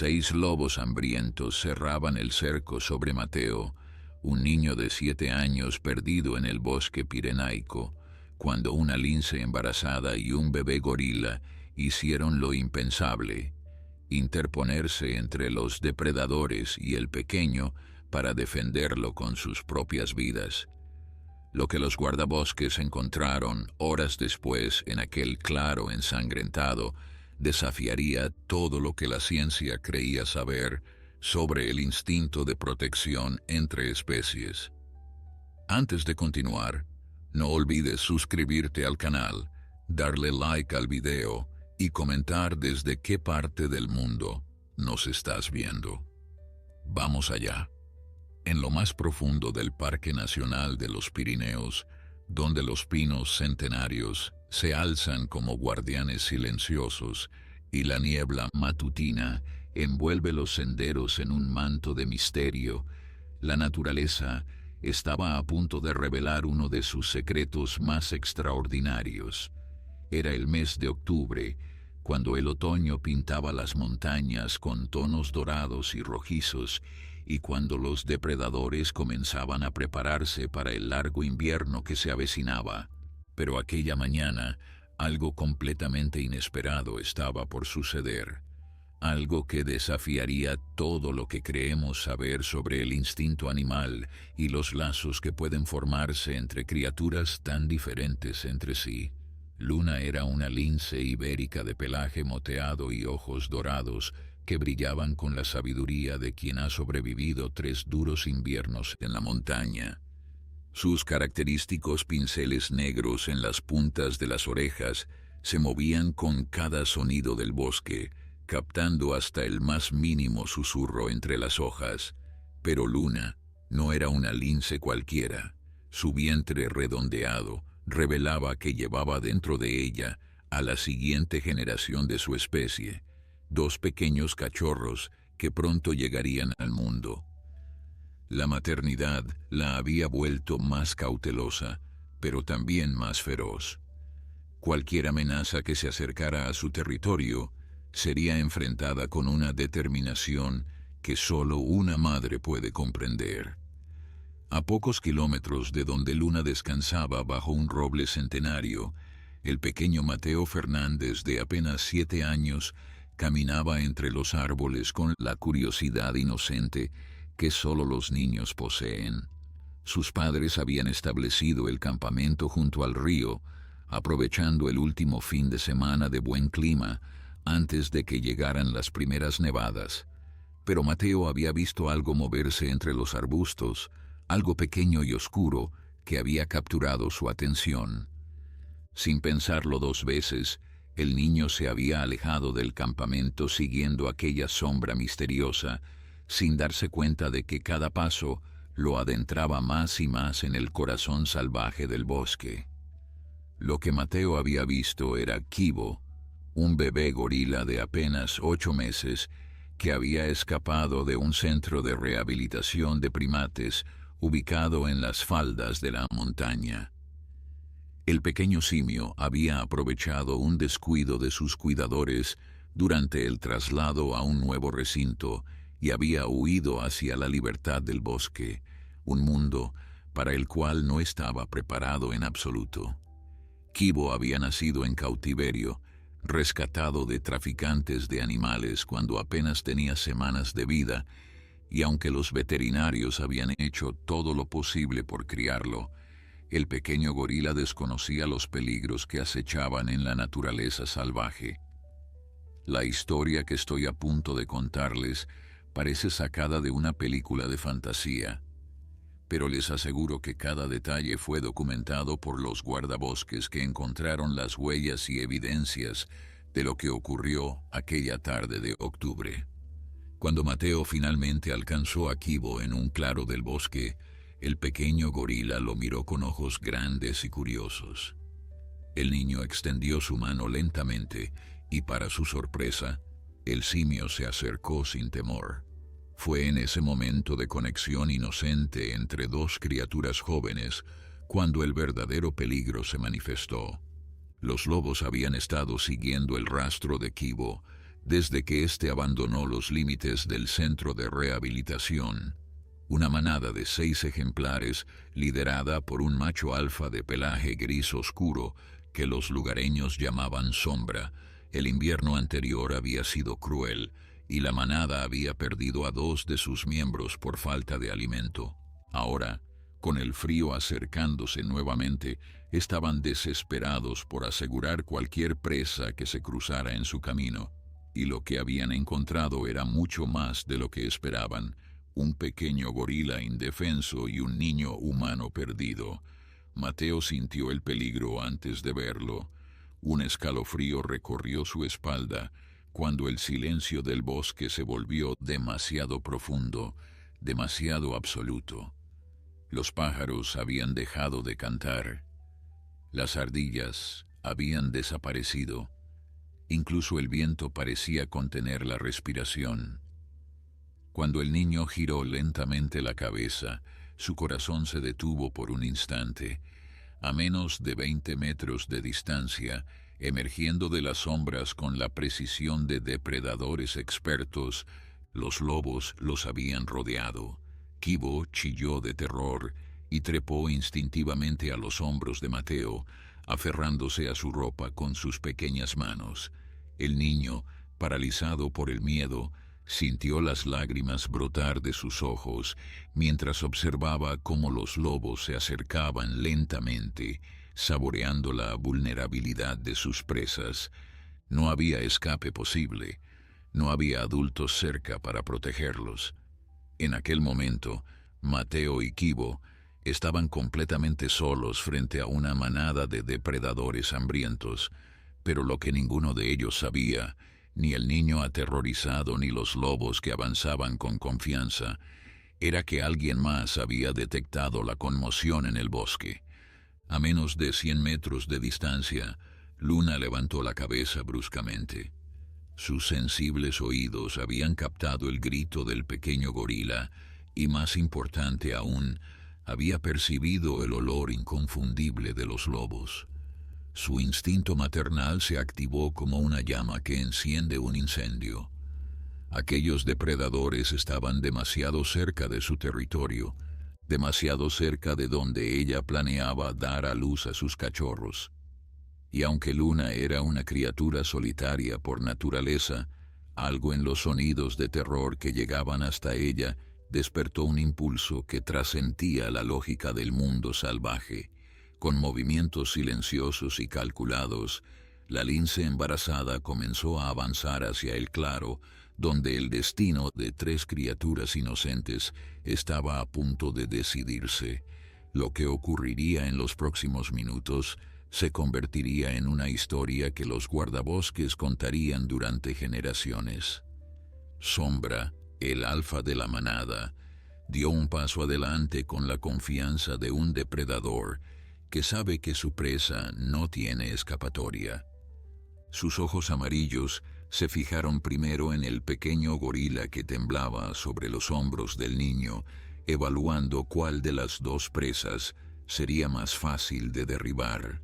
6 lobos hambrientos cerraban el cerco sobre Mateo, un niño de 7 años perdido en el bosque pirenaico, cuando una lince embarazada y un bebé gorila hicieron lo impensable: interponerse entre los depredadores y el pequeño para defenderlo con sus propias vidas. Lo que los guardabosques encontraron horas después en aquel claro ensangrentado desafiaría todo lo que la ciencia creía saber sobre el instinto de protección entre especies. Antes de continuar, no olvides suscribirte al canal, darle like al video y comentar desde qué parte del mundo nos estás viendo. Vamos allá. En lo más profundo del Parque Nacional de los Pirineos, donde los pinos centenarios se alzan como guardianes silenciosos y la niebla matutina envuelve los senderos en un manto de misterio, la naturaleza estaba a punto de revelar uno de sus secretos más extraordinarios. Era el mes de octubre, cuando el otoño pintaba las montañas con tonos dorados y rojizos, y cuando los depredadores comenzaban a prepararse para el largo invierno que se avecinaba. Pero aquella mañana, algo completamente inesperado estaba por suceder. Algo que desafiaría todo lo que creemos saber sobre el instinto animal y los lazos que pueden formarse entre criaturas tan diferentes entre sí. Luna era una lince ibérica de pelaje moteado y ojos dorados que brillaban con la sabiduría de quien ha sobrevivido 3 duros inviernos en la montaña. Sus característicos pinceles negros en las puntas de las orejas se movían con cada sonido del bosque, captando hasta el más mínimo susurro entre las hojas. Pero Luna no era una lince cualquiera. Su vientre redondeado revelaba que llevaba dentro de ella a la siguiente generación de su especie, 2 pequeños cachorros que pronto llegarían al mundo. La maternidad la había vuelto más cautelosa, pero también más feroz. Cualquier amenaza que se acercara a su territorio sería enfrentada con una determinación que solo una madre puede comprender. A pocos kilómetros de donde Luna descansaba bajo un roble centenario, el pequeño Mateo Fernández, de apenas 7 años, caminaba entre los árboles con la curiosidad inocente que solo los niños poseen. Sus padres habían establecido el campamento junto al río, aprovechando el último fin de semana de buen clima antes de que llegaran las primeras nevadas. Pero Mateo había visto algo moverse entre los arbustos, algo pequeño y oscuro que había capturado su atención. Sin pensarlo 2 veces, el niño se había alejado del campamento siguiendo aquella sombra misteriosa, sin darse cuenta de que cada paso lo adentraba más y más en el corazón salvaje del bosque. Lo que Mateo había visto era Kibo, un bebé gorila de apenas 8 meses que había escapado de un centro de rehabilitación de primates ubicado en las faldas de la montaña. El pequeño simio había aprovechado un descuido de sus cuidadores durante el traslado a un nuevo recinto y había huido hacia la libertad del bosque, un mundo para el cual no estaba preparado en absoluto. Kibo había nacido en cautiverio, rescatado de traficantes de animales cuando apenas tenía semanas de vida, y aunque los veterinarios habían hecho todo lo posible por criarlo, el pequeño gorila desconocía los peligros que acechaban en la naturaleza salvaje. La historia que estoy a punto de contarles parece sacada de una película de fantasía, pero les aseguro que cada detalle fue documentado por los guardabosques que encontraron las huellas y evidencias de lo que ocurrió aquella tarde de octubre. Cuando Mateo finalmente alcanzó a Kibo en un claro del bosque, el pequeño gorila lo miró con ojos grandes y curiosos. El niño extendió su mano lentamente y, para su sorpresa, el simio se acercó sin temor. Fue en ese momento de conexión inocente entre 2 criaturas jóvenes cuando el verdadero peligro se manifestó. Los lobos habían estado siguiendo el rastro de Kibo, Desde que éste abandonó los límites del centro de rehabilitación, una manada de 6 ejemplares, liderada por un macho alfa de pelaje gris oscuro que los lugareños llamaban Sombra. El invierno anterior había sido cruel y la manada había perdido a 2 de sus miembros por falta de alimento. Ahora, con el frío acercándose nuevamente, estaban desesperados por asegurar cualquier presa que se cruzara en su camino. Y lo que habían encontrado era mucho más de lo que esperaban: un pequeño gorila indefenso y un niño humano perdido. Mateo sintió el peligro antes de verlo. Un escalofrío recorrió su espalda cuando el silencio del bosque se volvió demasiado profundo, demasiado absoluto. Los pájaros habían dejado de cantar. Las ardillas habían desaparecido. Incluso el viento parecía contener la respiración. Cuando el niño giró lentamente la cabeza, su corazón se detuvo por un instante. A menos de 20 metros de distancia, emergiendo de las sombras con la precisión de depredadores expertos, los lobos los habían rodeado. Kibo chilló de terror y trepó instintivamente a los hombros de Mateo, aferrándose a su ropa con sus pequeñas manos. El niño, paralizado por el miedo, sintió las lágrimas brotar de sus ojos mientras observaba cómo los lobos se acercaban lentamente, saboreando la vulnerabilidad de sus presas. No había escape posible. No había adultos cerca para protegerlos. En aquel momento, Mateo y Kibo estaban completamente solos frente a una manada de depredadores hambrientos, pero lo que ninguno de ellos sabía, ni el niño aterrorizado ni los lobos que avanzaban con confianza, era que alguien más había detectado la conmoción en el bosque. A menos de 100 metros de distancia, Luna levantó la cabeza bruscamente. Sus sensibles oídos habían captado el grito del pequeño gorila y, más importante aún, había percibido el olor inconfundible de los lobos. Su instinto maternal se activó como una llama que enciende un incendio. Aquellos depredadores estaban demasiado cerca de su territorio, demasiado cerca de donde ella planeaba dar a luz a sus cachorros. Y aunque Luna era una criatura solitaria por naturaleza, algo en los sonidos de terror que llegaban hasta ella despertó un impulso que trascendía la lógica del mundo salvaje. Con movimientos silenciosos y calculados, la lince embarazada comenzó a avanzar hacia el claro, donde el destino de 3 criaturas inocentes estaba a punto de decidirse. Lo que ocurriría en los próximos minutos se convertiría en una historia que los guardabosques contarían durante generaciones. Sombra, el alfa de la manada, dio un paso adelante con la confianza de un depredador que sabe que su presa no tiene escapatoria. Sus ojos amarillos se fijaron primero en el pequeño gorila que temblaba sobre los hombros del niño, evaluando cuál de las 2 presas sería más fácil de derribar.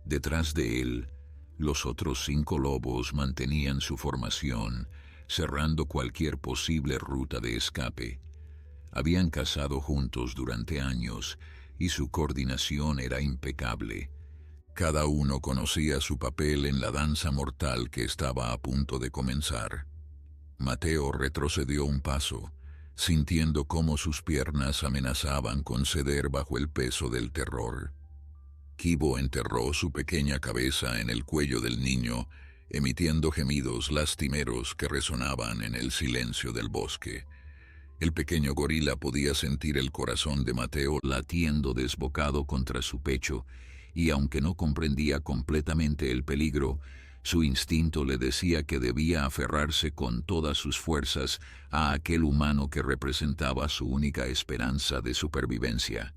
Detrás de él, los otros 5 lobos mantenían su formación, cerrando cualquier posible ruta de escape. Habían cazado juntos durante años y su coordinación era impecable. Cada uno conocía su papel en la danza mortal que estaba a punto de comenzar. Mateo retrocedió un paso, sintiendo cómo sus piernas amenazaban con ceder bajo el peso del terror. Kibo enterró su pequeña cabeza en el cuello del niño, emitiendo gemidos lastimeros que resonaban en el silencio del bosque. El pequeño gorila podía sentir el corazón de Mateo latiendo desbocado contra su pecho, y aunque no comprendía completamente el peligro, su instinto le decía que debía aferrarse con todas sus fuerzas a aquel humano que representaba su única esperanza de supervivencia.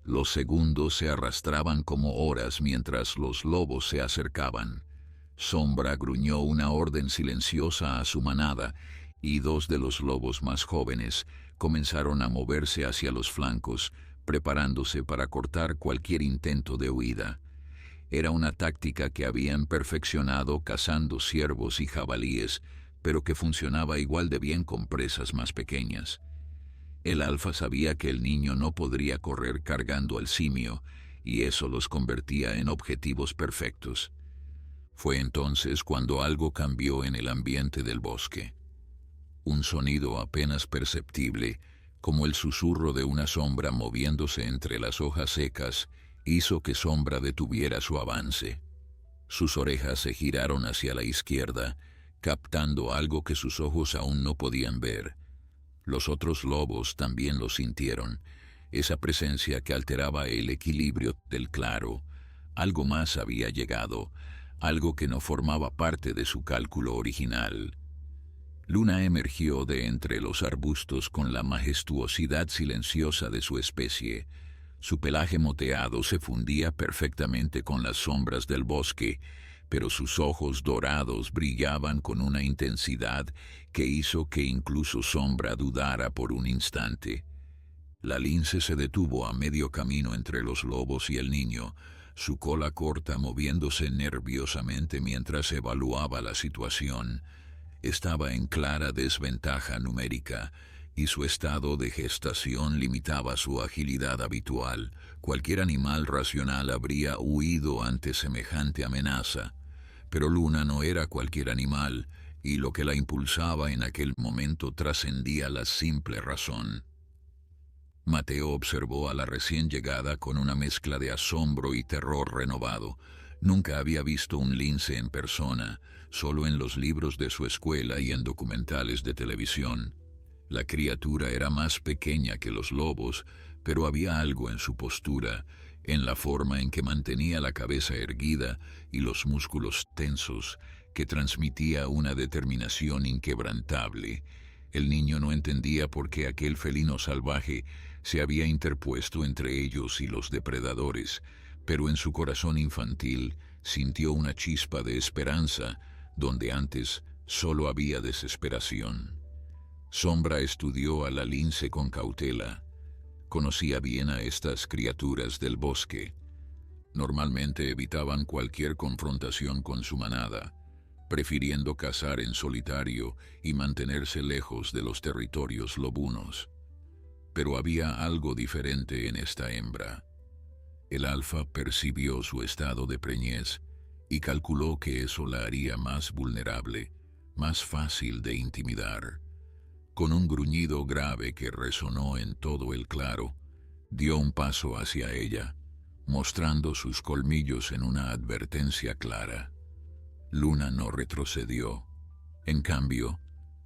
Los segundos se arrastraban como horas mientras los lobos se acercaban. Sombra gruñó una orden silenciosa a su manada, y 2 de los lobos más jóvenes comenzaron a moverse hacia los flancos, preparándose para cortar cualquier intento de huida. Era una táctica que habían perfeccionado cazando ciervos y jabalíes, pero que funcionaba igual de bien con presas más pequeñas. El alfa sabía que el niño no podría correr cargando al simio, y eso los convertía en objetivos perfectos. Fue entonces cuando algo cambió en el ambiente del bosque. Un sonido apenas perceptible, como el susurro de una sombra moviéndose entre las hojas secas, hizo que Sombra detuviera su avance. Sus orejas se giraron hacia la izquierda, captando algo que sus ojos aún no podían ver. Los otros lobos también lo sintieron, esa presencia que alteraba el equilibrio del claro. Algo más había llegado, algo que no formaba parte de su cálculo original. Luna emergió de entre los arbustos con la majestuosidad silenciosa de su especie. Su pelaje moteado se fundía perfectamente con las sombras del bosque, pero sus ojos dorados brillaban con una intensidad que hizo que incluso Sombra dudara por un instante. La lince se detuvo a medio camino entre los lobos y el niño, su cola corta moviéndose nerviosamente mientras evaluaba la situación. Estaba en clara desventaja numérica, y su estado de gestación limitaba su agilidad habitual. Cualquier animal racional habría huido ante semejante amenaza. Pero Luna no era cualquier animal, y lo que la impulsaba en aquel momento trascendía la simple razón. Mateo observó a la recién llegada con una mezcla de asombro y terror renovado. Nunca había visto un lince en persona, solo en los libros de su escuela y en documentales de televisión. La criatura era más pequeña que los lobos, pero había algo en su postura, en la forma en que mantenía la cabeza erguida y los músculos tensos, que transmitía una determinación inquebrantable. El niño no entendía por qué aquel felino salvaje se había interpuesto entre ellos y los depredadores, pero en su corazón infantil sintió una chispa de esperanza donde antes solo había desesperación. Sombra estudió a la lince con cautela. Conocía bien a estas criaturas del bosque. Normalmente evitaban cualquier confrontación con su manada, prefiriendo cazar en solitario y mantenerse lejos de los territorios lobunos. Pero había algo diferente en esta hembra. El alfa percibió su estado de preñez y calculó que eso la haría más vulnerable, más fácil de intimidar. Con un gruñido grave que resonó en todo el claro, dio un paso hacia ella, mostrando sus colmillos en una advertencia clara. Luna no retrocedió. En cambio,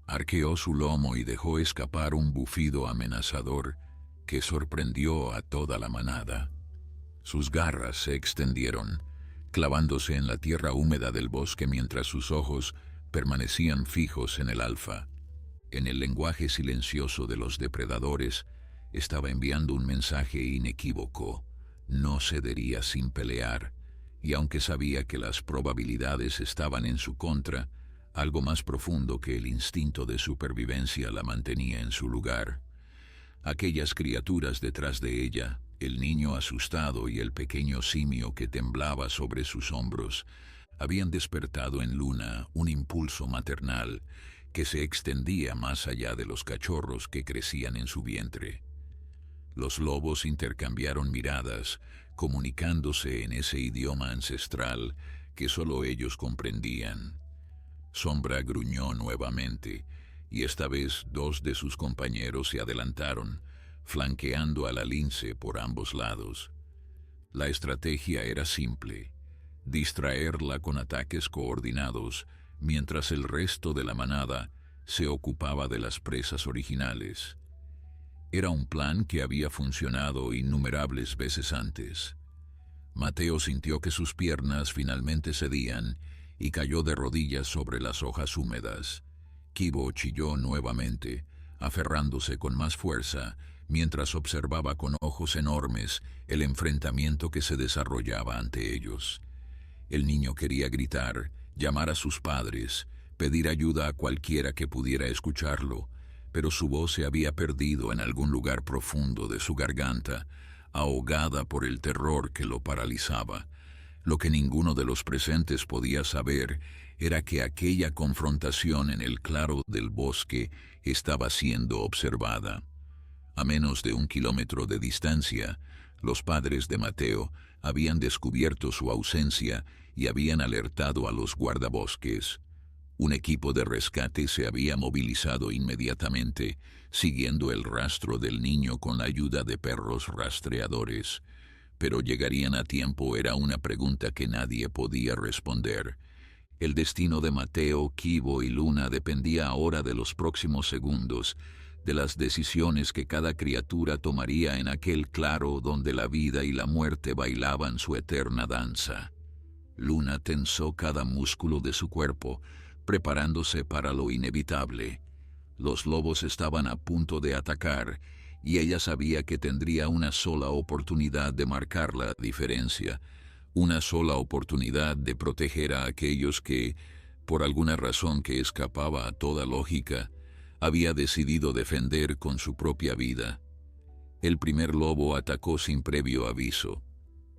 arqueó su lomo y dejó escapar un bufido amenazador que sorprendió a toda la manada. Sus garras se extendieron, clavándose en la tierra húmeda del bosque mientras sus ojos permanecían fijos en el alfa. En el lenguaje silencioso de los depredadores, estaba enviando un mensaje inequívoco: no cedería sin pelear, y aunque sabía que las probabilidades estaban en su contra, algo más profundo que el instinto de supervivencia la mantenía en su lugar. Aquellas criaturas detrás de ella, el niño asustado y el pequeño simio que temblaba sobre sus hombros, habían despertado en Luna un impulso maternal que se extendía más allá de los cachorros que crecían en su vientre. Los lobos intercambiaron miradas, comunicándose en ese idioma ancestral que solo ellos comprendían. Sombra gruñó nuevamente, y esta vez dos de sus compañeros se adelantaron, flanqueando a la lince por ambos lados. La estrategia era simple: distraerla con ataques coordinados, mientras el resto de la manada se ocupaba de las presas originales. Era un plan que había funcionado innumerables veces antes. Mateo sintió que sus piernas finalmente cedían y cayó de rodillas sobre las hojas húmedas. Kibo chilló nuevamente, aferrándose con más fuerza, mientras observaba con ojos enormes el enfrentamiento que se desarrollaba ante ellos. El niño quería gritar, llamar a sus padres, pedir ayuda a cualquiera que pudiera escucharlo, pero su voz se había perdido en algún lugar profundo de su garganta, ahogada por el terror que lo paralizaba. Lo que ninguno de los presentes podía saber era que aquella confrontación en el claro del bosque estaba siendo observada. A menos de 1 kilómetro de distancia, los padres de Mateo habían descubierto su ausencia y habían alertado a los guardabosques. Un equipo de rescate se había movilizado inmediatamente, siguiendo el rastro del niño con la ayuda de perros rastreadores. Pero llegarían a tiempo era una pregunta que nadie podía responder. El destino de Mateo, Kibo y Luna dependía ahora de los próximos segundos, de las decisiones que cada criatura tomaría en aquel claro donde la vida y la muerte bailaban su eterna danza. Luna tensó cada músculo de su cuerpo, preparándose para lo inevitable. Los lobos estaban a punto de atacar, y ella sabía que tendría una sola oportunidad de marcar la diferencia, una sola oportunidad de proteger a aquellos que, por alguna razón que escapaba a toda lógica, había decidido defender con su propia vida. El primer lobo atacó sin previo aviso.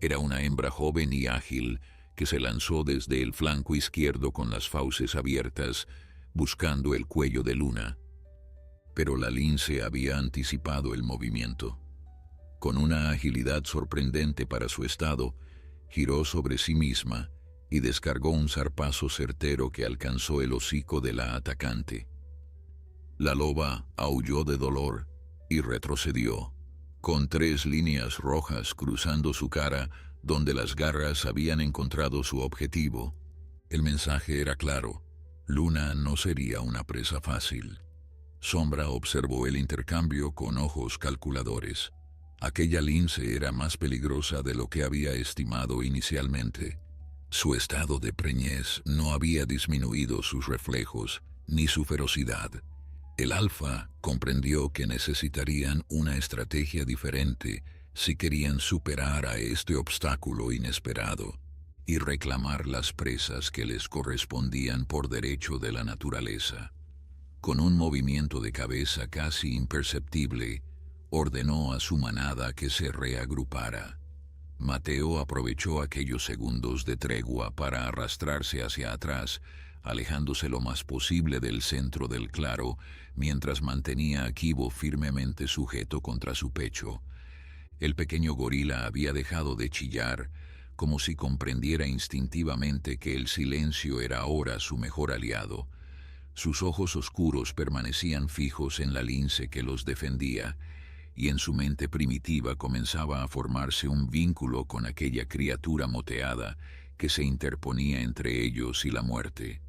Era una hembra joven y ágil que se lanzó desde el flanco izquierdo con las fauces abiertas, buscando el cuello de Luna. Pero la lince había anticipado el movimiento. Con una agilidad sorprendente para su estado, giró sobre sí misma y descargó un zarpazo certero que alcanzó el hocico de la atacante. La loba aulló de dolor y retrocedió, con 3 líneas rojas cruzando su cara donde las garras habían encontrado su objetivo. El mensaje era claro: Luna no sería una presa fácil. Sombra observó el intercambio con ojos calculadores. Aquella lince era más peligrosa de lo que había estimado inicialmente. Su estado de preñez no había disminuido sus reflejos ni su ferocidad. El alfa comprendió que necesitarían una estrategia diferente si querían superar a este obstáculo inesperado y reclamar las presas que les correspondían por derecho de la naturaleza. Con un movimiento de cabeza casi imperceptible, ordenó a su manada que se reagrupara. Mateo aprovechó aquellos segundos de tregua para arrastrarse hacia atrás, alejándose lo más posible del centro del claro, mientras mantenía a Kibo firmemente sujeto contra su pecho. El pequeño gorila había dejado de chillar, como si comprendiera instintivamente que el silencio era ahora su mejor aliado. Sus ojos oscuros permanecían fijos en la lince que los defendía, y en su mente primitiva comenzaba a formarse un vínculo con aquella criatura moteada que se interponía entre ellos y la muerte.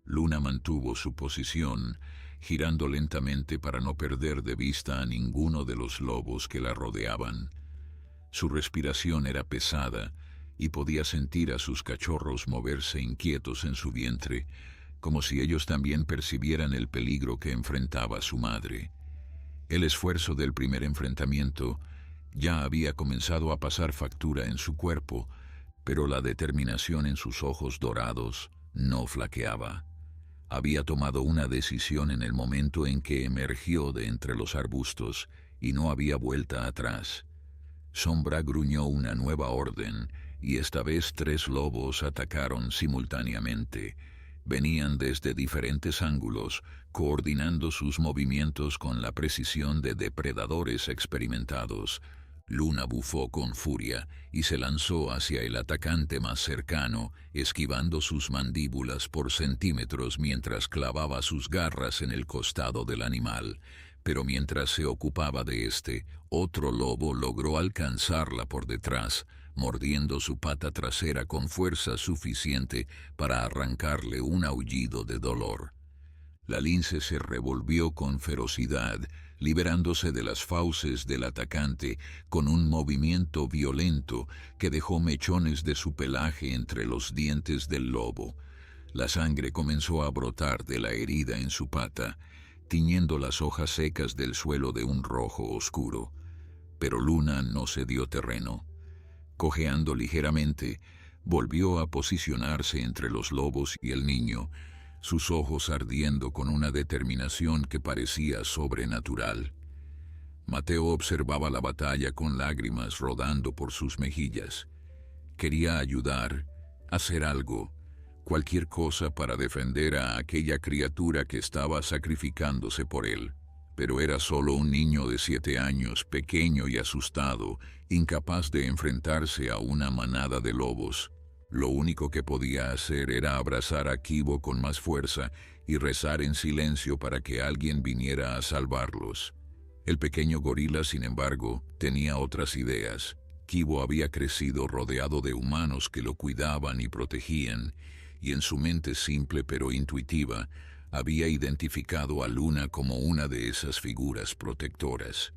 Luna mantuvo su posición, girando lentamente para no perder de vista a ninguno de los lobos que la rodeaban. Su respiración era pesada y podía sentir a sus cachorros moverse inquietos en su vientre, como si ellos también percibieran el peligro que enfrentaba su madre. El esfuerzo del primer enfrentamiento ya había comenzado a pasar factura en su cuerpo, pero la determinación en sus ojos dorados no flaqueaba. Había tomado una decisión en el momento en que emergió de entre los arbustos y no había vuelta atrás. Sombra gruñó una nueva orden y esta vez 3 lobos atacaron simultáneamente. Venían desde diferentes ángulos, coordinando sus movimientos con la precisión de depredadores experimentados. Luna bufó con furia y se lanzó hacia el atacante más cercano, esquivando sus mandíbulas por centímetros mientras clavaba sus garras en el costado del animal. Pero mientras se ocupaba de este, otro lobo logró alcanzarla por detrás, mordiendo su pata trasera con fuerza suficiente para arrancarle un aullido de dolor. La lince se revolvió con ferocidad, liberándose de las fauces del atacante con un movimiento violento que dejó mechones de su pelaje entre los dientes del lobo. La sangre comenzó a brotar de la herida en su pata, tiñendo las hojas secas del suelo de un rojo oscuro. Pero Luna no cedió terreno. Cojeando ligeramente, volvió a posicionarse entre los lobos y el niño, sus ojos ardiendo con una determinación que parecía sobrenatural. Mateo observaba la batalla con lágrimas rodando por sus mejillas. Quería ayudar, hacer algo, cualquier cosa para defender a aquella criatura que estaba sacrificándose por él. Pero era solo un niño de 7 años, pequeño y asustado, incapaz de enfrentarse a una manada de lobos. Lo único que podía hacer era abrazar a Kibo con más fuerza y rezar en silencio para que alguien viniera a salvarlos. El pequeño gorila, sin embargo, tenía otras ideas. Kibo había crecido rodeado de humanos que lo cuidaban y protegían, y en su mente simple pero intuitiva, había identificado a Luna como una de esas figuras protectoras.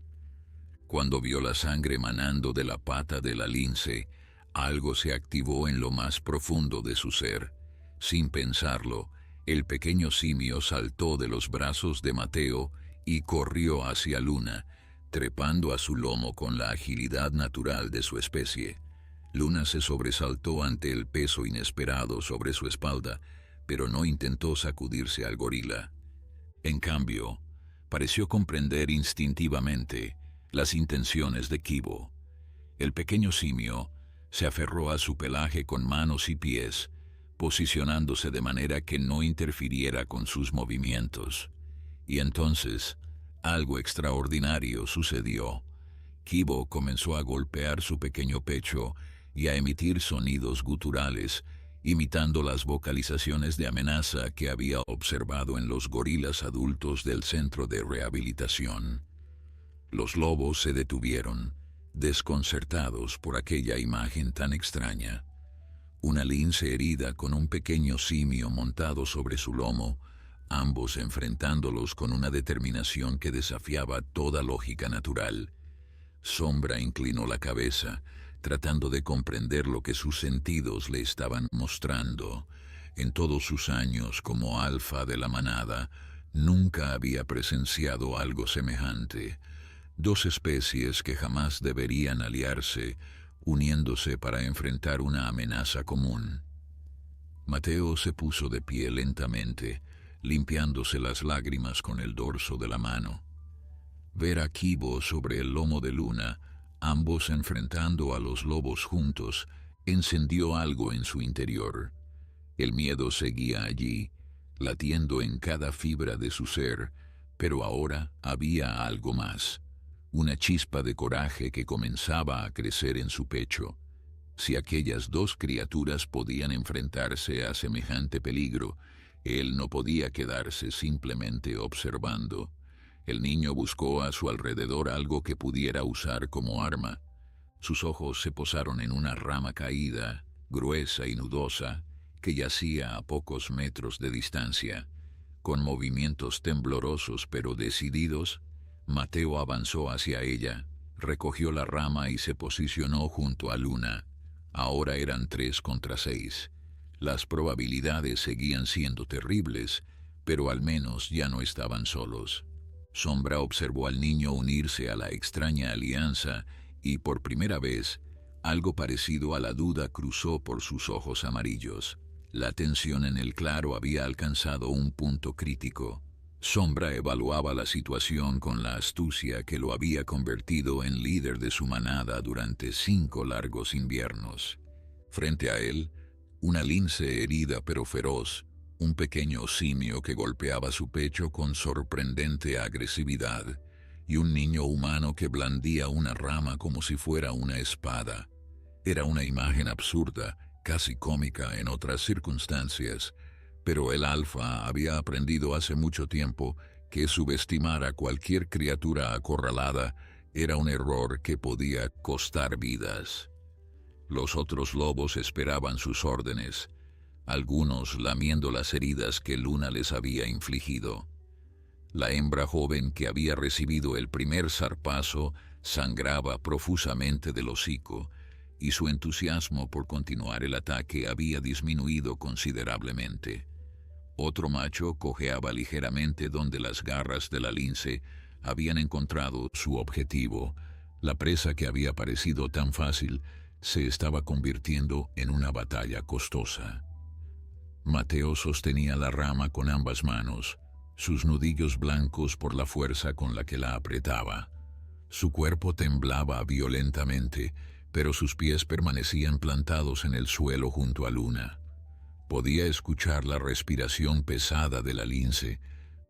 Cuando vio la sangre manando de la pata de la lince, algo se activó en lo más profundo de su ser. Sin pensarlo, el pequeño simio saltó de los brazos de Mateo y corrió hacia Luna, trepando a su lomo con la agilidad natural de su especie. Luna se sobresaltó ante el peso inesperado sobre su espalda, pero no intentó sacudirse al gorila. En cambio, pareció comprender instintivamente las intenciones de Kibo. El pequeño simio se aferró a su pelaje con manos y pies, posicionándose de manera que no interfiriera con sus movimientos. Y entonces, algo extraordinario sucedió. Kibo comenzó a golpear su pequeño pecho y a emitir sonidos guturales, imitando las vocalizaciones de amenaza que había observado en los gorilas adultos del centro de rehabilitación. Los lobos se detuvieron, desconcertados por aquella imagen tan extraña. Una lince herida con un pequeño simio montado sobre su lomo, ambos enfrentándolos con una determinación que desafiaba toda lógica natural. Sombra inclinó la cabeza, tratando de comprender lo que sus sentidos le estaban mostrando. En todos sus años como alfa de la manada, nunca había presenciado algo semejante. Dos especies que jamás deberían aliarse, uniéndose para enfrentar una amenaza común. Mateo se puso de pie lentamente, limpiándose las lágrimas con el dorso de la mano. Ver a Kibo sobre el lomo de Luna, ambos enfrentando a los lobos juntos, encendió algo en su interior. El miedo seguía allí, latiendo en cada fibra de su ser, pero ahora había algo más. Una chispa de coraje que comenzaba a crecer en su pecho. Si aquellas dos criaturas podían enfrentarse a semejante peligro, él no podía quedarse simplemente observando. El niño buscó a su alrededor algo que pudiera usar como arma. Sus ojos se posaron en una rama caída, gruesa y nudosa, que yacía a pocos metros de distancia. Con movimientos temblorosos pero decididos, Mateo avanzó hacia ella, recogió la rama y se posicionó junto a Luna. Ahora eran 3 contra 6. Las probabilidades seguían siendo terribles, pero al menos ya no estaban solos. Sombra observó al niño unirse a la extraña alianza y por primera vez, algo parecido a la duda cruzó por sus ojos amarillos. La tensión en el claro había alcanzado un punto crítico. Sombra evaluaba la situación con la astucia que lo había convertido en líder de su manada durante 5 largos inviernos. Frente a él, una lince herida pero feroz, un pequeño simio que golpeaba su pecho con sorprendente agresividad, y un niño humano que blandía una rama como si fuera una espada. Era una imagen absurda, casi cómica en otras circunstancias, pero el alfa había aprendido hace mucho tiempo que subestimar a cualquier criatura acorralada era un error que podía costar vidas. Los otros lobos esperaban sus órdenes, algunos lamiendo las heridas que Luna les había infligido. La hembra joven que había recibido el primer zarpazo sangraba profusamente del hocico, y su entusiasmo por continuar el ataque había disminuido considerablemente. Otro macho cojeaba ligeramente donde las garras de la lince habían encontrado su objetivo. La presa que había parecido tan fácil se estaba convirtiendo en una batalla costosa. Mateo sostenía la rama con ambas manos, sus nudillos blancos por la fuerza con la que la apretaba. Su cuerpo temblaba violentamente, pero sus pies permanecían plantados en el suelo junto a Luna. Podía escuchar la respiración pesada de la lince,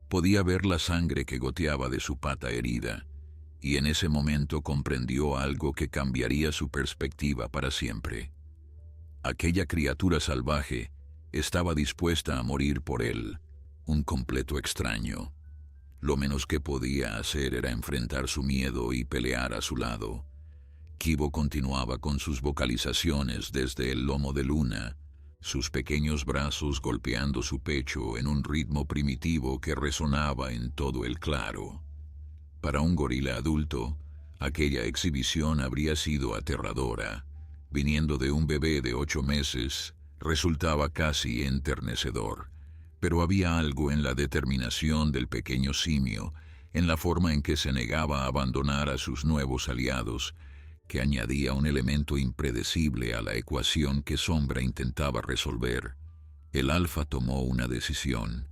podía ver la sangre que goteaba de su pata herida, y en ese momento comprendió algo que cambiaría su perspectiva para siempre. Aquella criatura salvaje estaba dispuesta a morir por él, un completo extraño. Lo menos que podía hacer era enfrentar su miedo y pelear a su lado. Kibo continuaba con sus vocalizaciones desde el lomo de Luna, sus pequeños brazos golpeando su pecho en un ritmo primitivo que resonaba en todo el claro. Para un gorila adulto, aquella exhibición habría sido aterradora. Viniendo de un bebé de 8 meses, resultaba casi enternecedor. Pero había algo en la determinación del pequeño simio, en la forma en que se negaba a abandonar a sus nuevos aliados, que añadía un elemento impredecible a la ecuación que Sombra intentaba resolver. El alfa tomó una decisión.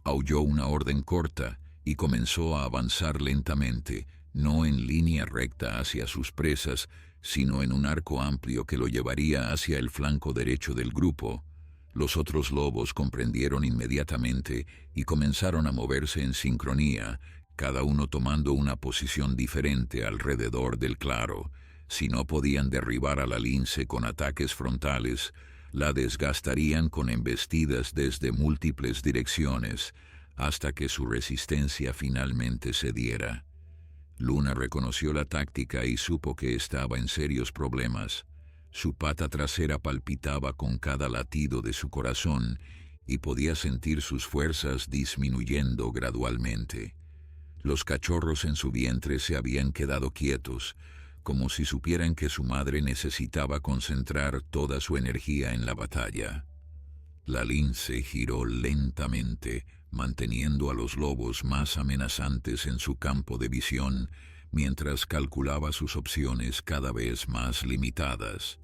Aulló una orden corta y comenzó a avanzar lentamente, no en línea recta hacia sus presas, sino en un arco amplio que lo llevaría hacia el flanco derecho del grupo. Los otros lobos comprendieron inmediatamente y comenzaron a moverse en sincronía, cada uno tomando una posición diferente alrededor del claro. Si no podían derribar a la lince con ataques frontales, la desgastarían con embestidas desde múltiples direcciones, hasta que su resistencia finalmente cediera. Luna reconoció la táctica y supo que estaba en serios problemas. Su pata trasera palpitaba con cada latido de su corazón y podía sentir sus fuerzas disminuyendo gradualmente. Los cachorros en su vientre se habían quedado quietos, como si supieran que su madre necesitaba concentrar toda su energía en la batalla. La lince giró lentamente, manteniendo a los lobos más amenazantes en su campo de visión, mientras calculaba sus opciones cada vez más limitadas.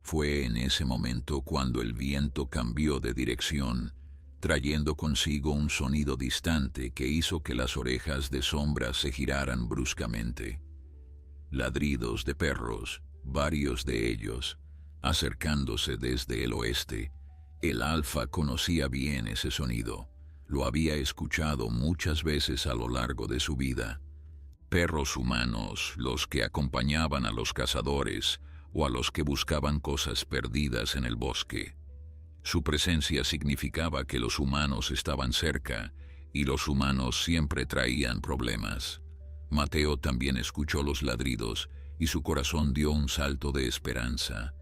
Fue en ese momento cuando el viento cambió de dirección, trayendo consigo un sonido distante que hizo que las orejas de Sombra se giraran bruscamente. Ladridos de perros, varios de ellos, acercándose desde el oeste. El alfa conocía bien ese sonido. Lo había escuchado muchas veces a lo largo de su vida. Perros humanos, los que acompañaban a los cazadores o a los que buscaban cosas perdidas en el bosque. Su presencia significaba que los humanos estaban cerca, y los humanos siempre traían problemas. Mateo también escuchó los ladridos, y su corazón dio un salto de esperanza.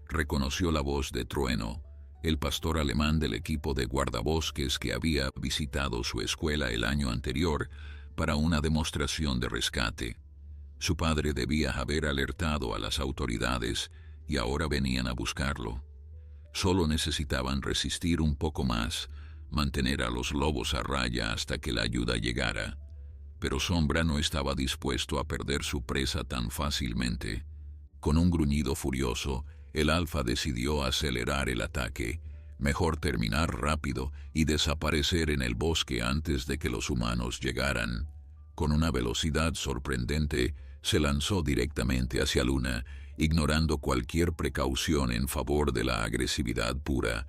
Reconoció la voz de Trueno, el pastor alemán del equipo de guardabosques que había visitado su escuela el año anterior para una demostración de rescate. Su padre debía haber alertado a las autoridades y ahora venían a buscarlo. Solo necesitaban resistir un poco más, mantener a los lobos a raya hasta que la ayuda llegara. Pero Sombra no estaba dispuesto a perder su presa tan fácilmente. Con un gruñido furioso, el alfa decidió acelerar el ataque. Mejor terminar rápido y desaparecer en el bosque antes de que los humanos llegaran. Con una velocidad sorprendente, se lanzó directamente hacia Luna, ignorando cualquier precaución en favor de la agresividad pura.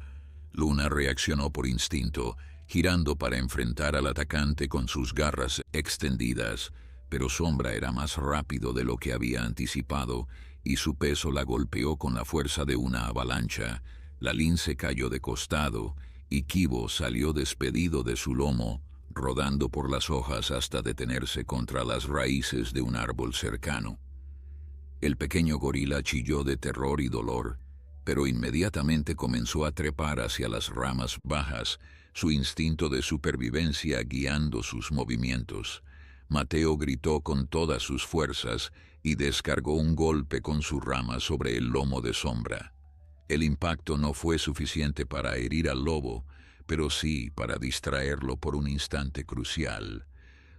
Luna reaccionó por instinto, girando para enfrentar al atacante con sus garras extendidas, pero Sombra era más rápido de lo que había anticipado, y su peso la golpeó con la fuerza de una avalancha. La lince cayó de costado, y Kibo salió despedido de su lomo, rodando por las hojas hasta detenerse contra las raíces de un árbol cercano. El pequeño gorila chilló de terror y dolor, pero inmediatamente comenzó a trepar hacia las ramas bajas, su instinto de supervivencia guiando sus movimientos. Mateo gritó con todas sus fuerzas y descargó un golpe con su rama sobre el lomo de Sombra. El impacto no fue suficiente para herir al lobo, pero sí para distraerlo por un instante crucial.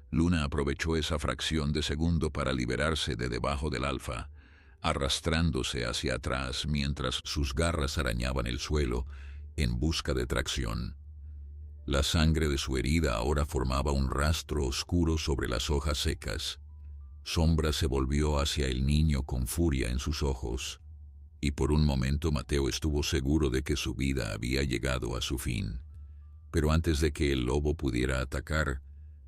Luna aprovechó esa fracción de segundo para liberarse de debajo del alfa, arrastrándose hacia atrás mientras sus garras arañaban el suelo en busca de tracción. La sangre de su herida ahora formaba un rastro oscuro sobre las hojas secas. Sombra se volvió hacia el niño con furia en sus ojos, y por un momento Mateo estuvo seguro de que su vida había llegado a su fin. Pero antes de que el lobo pudiera atacar,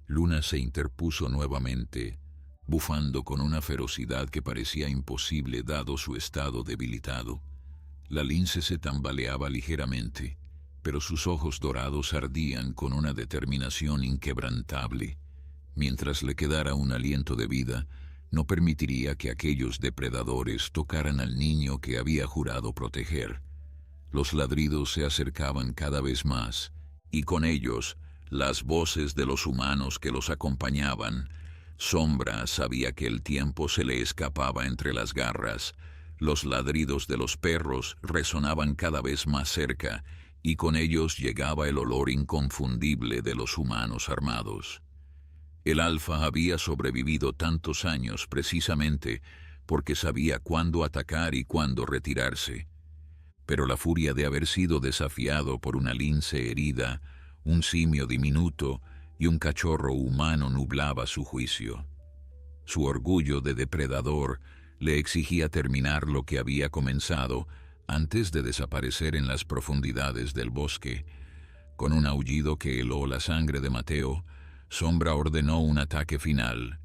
Luna se interpuso nuevamente, bufando con una ferocidad que parecía imposible dado su estado debilitado. La lince se tambaleaba ligeramente, pero sus ojos dorados ardían con una determinación inquebrantable. Mientras le quedara un aliento de vida, no permitiría que aquellos depredadores tocaran al niño que había jurado proteger. Los ladridos se acercaban cada vez más, y con ellos las voces de los humanos que los acompañaban. Sombra sabía que el tiempo se le escapaba entre las garras. Los ladridos de los perros resonaban cada vez más cerca, y con ellos llegaba el olor inconfundible de los humanos armados. El alfa había sobrevivido tantos años precisamente porque sabía cuándo atacar y cuándo retirarse. Pero la furia de haber sido desafiado por una lince herida, un simio diminuto y un cachorro humano nublaba su juicio. Su orgullo de depredador le exigía terminar lo que había comenzado antes de desaparecer en las profundidades del bosque. Con un aullido que heló la sangre de Mateo, Sombra ordenó un ataque final.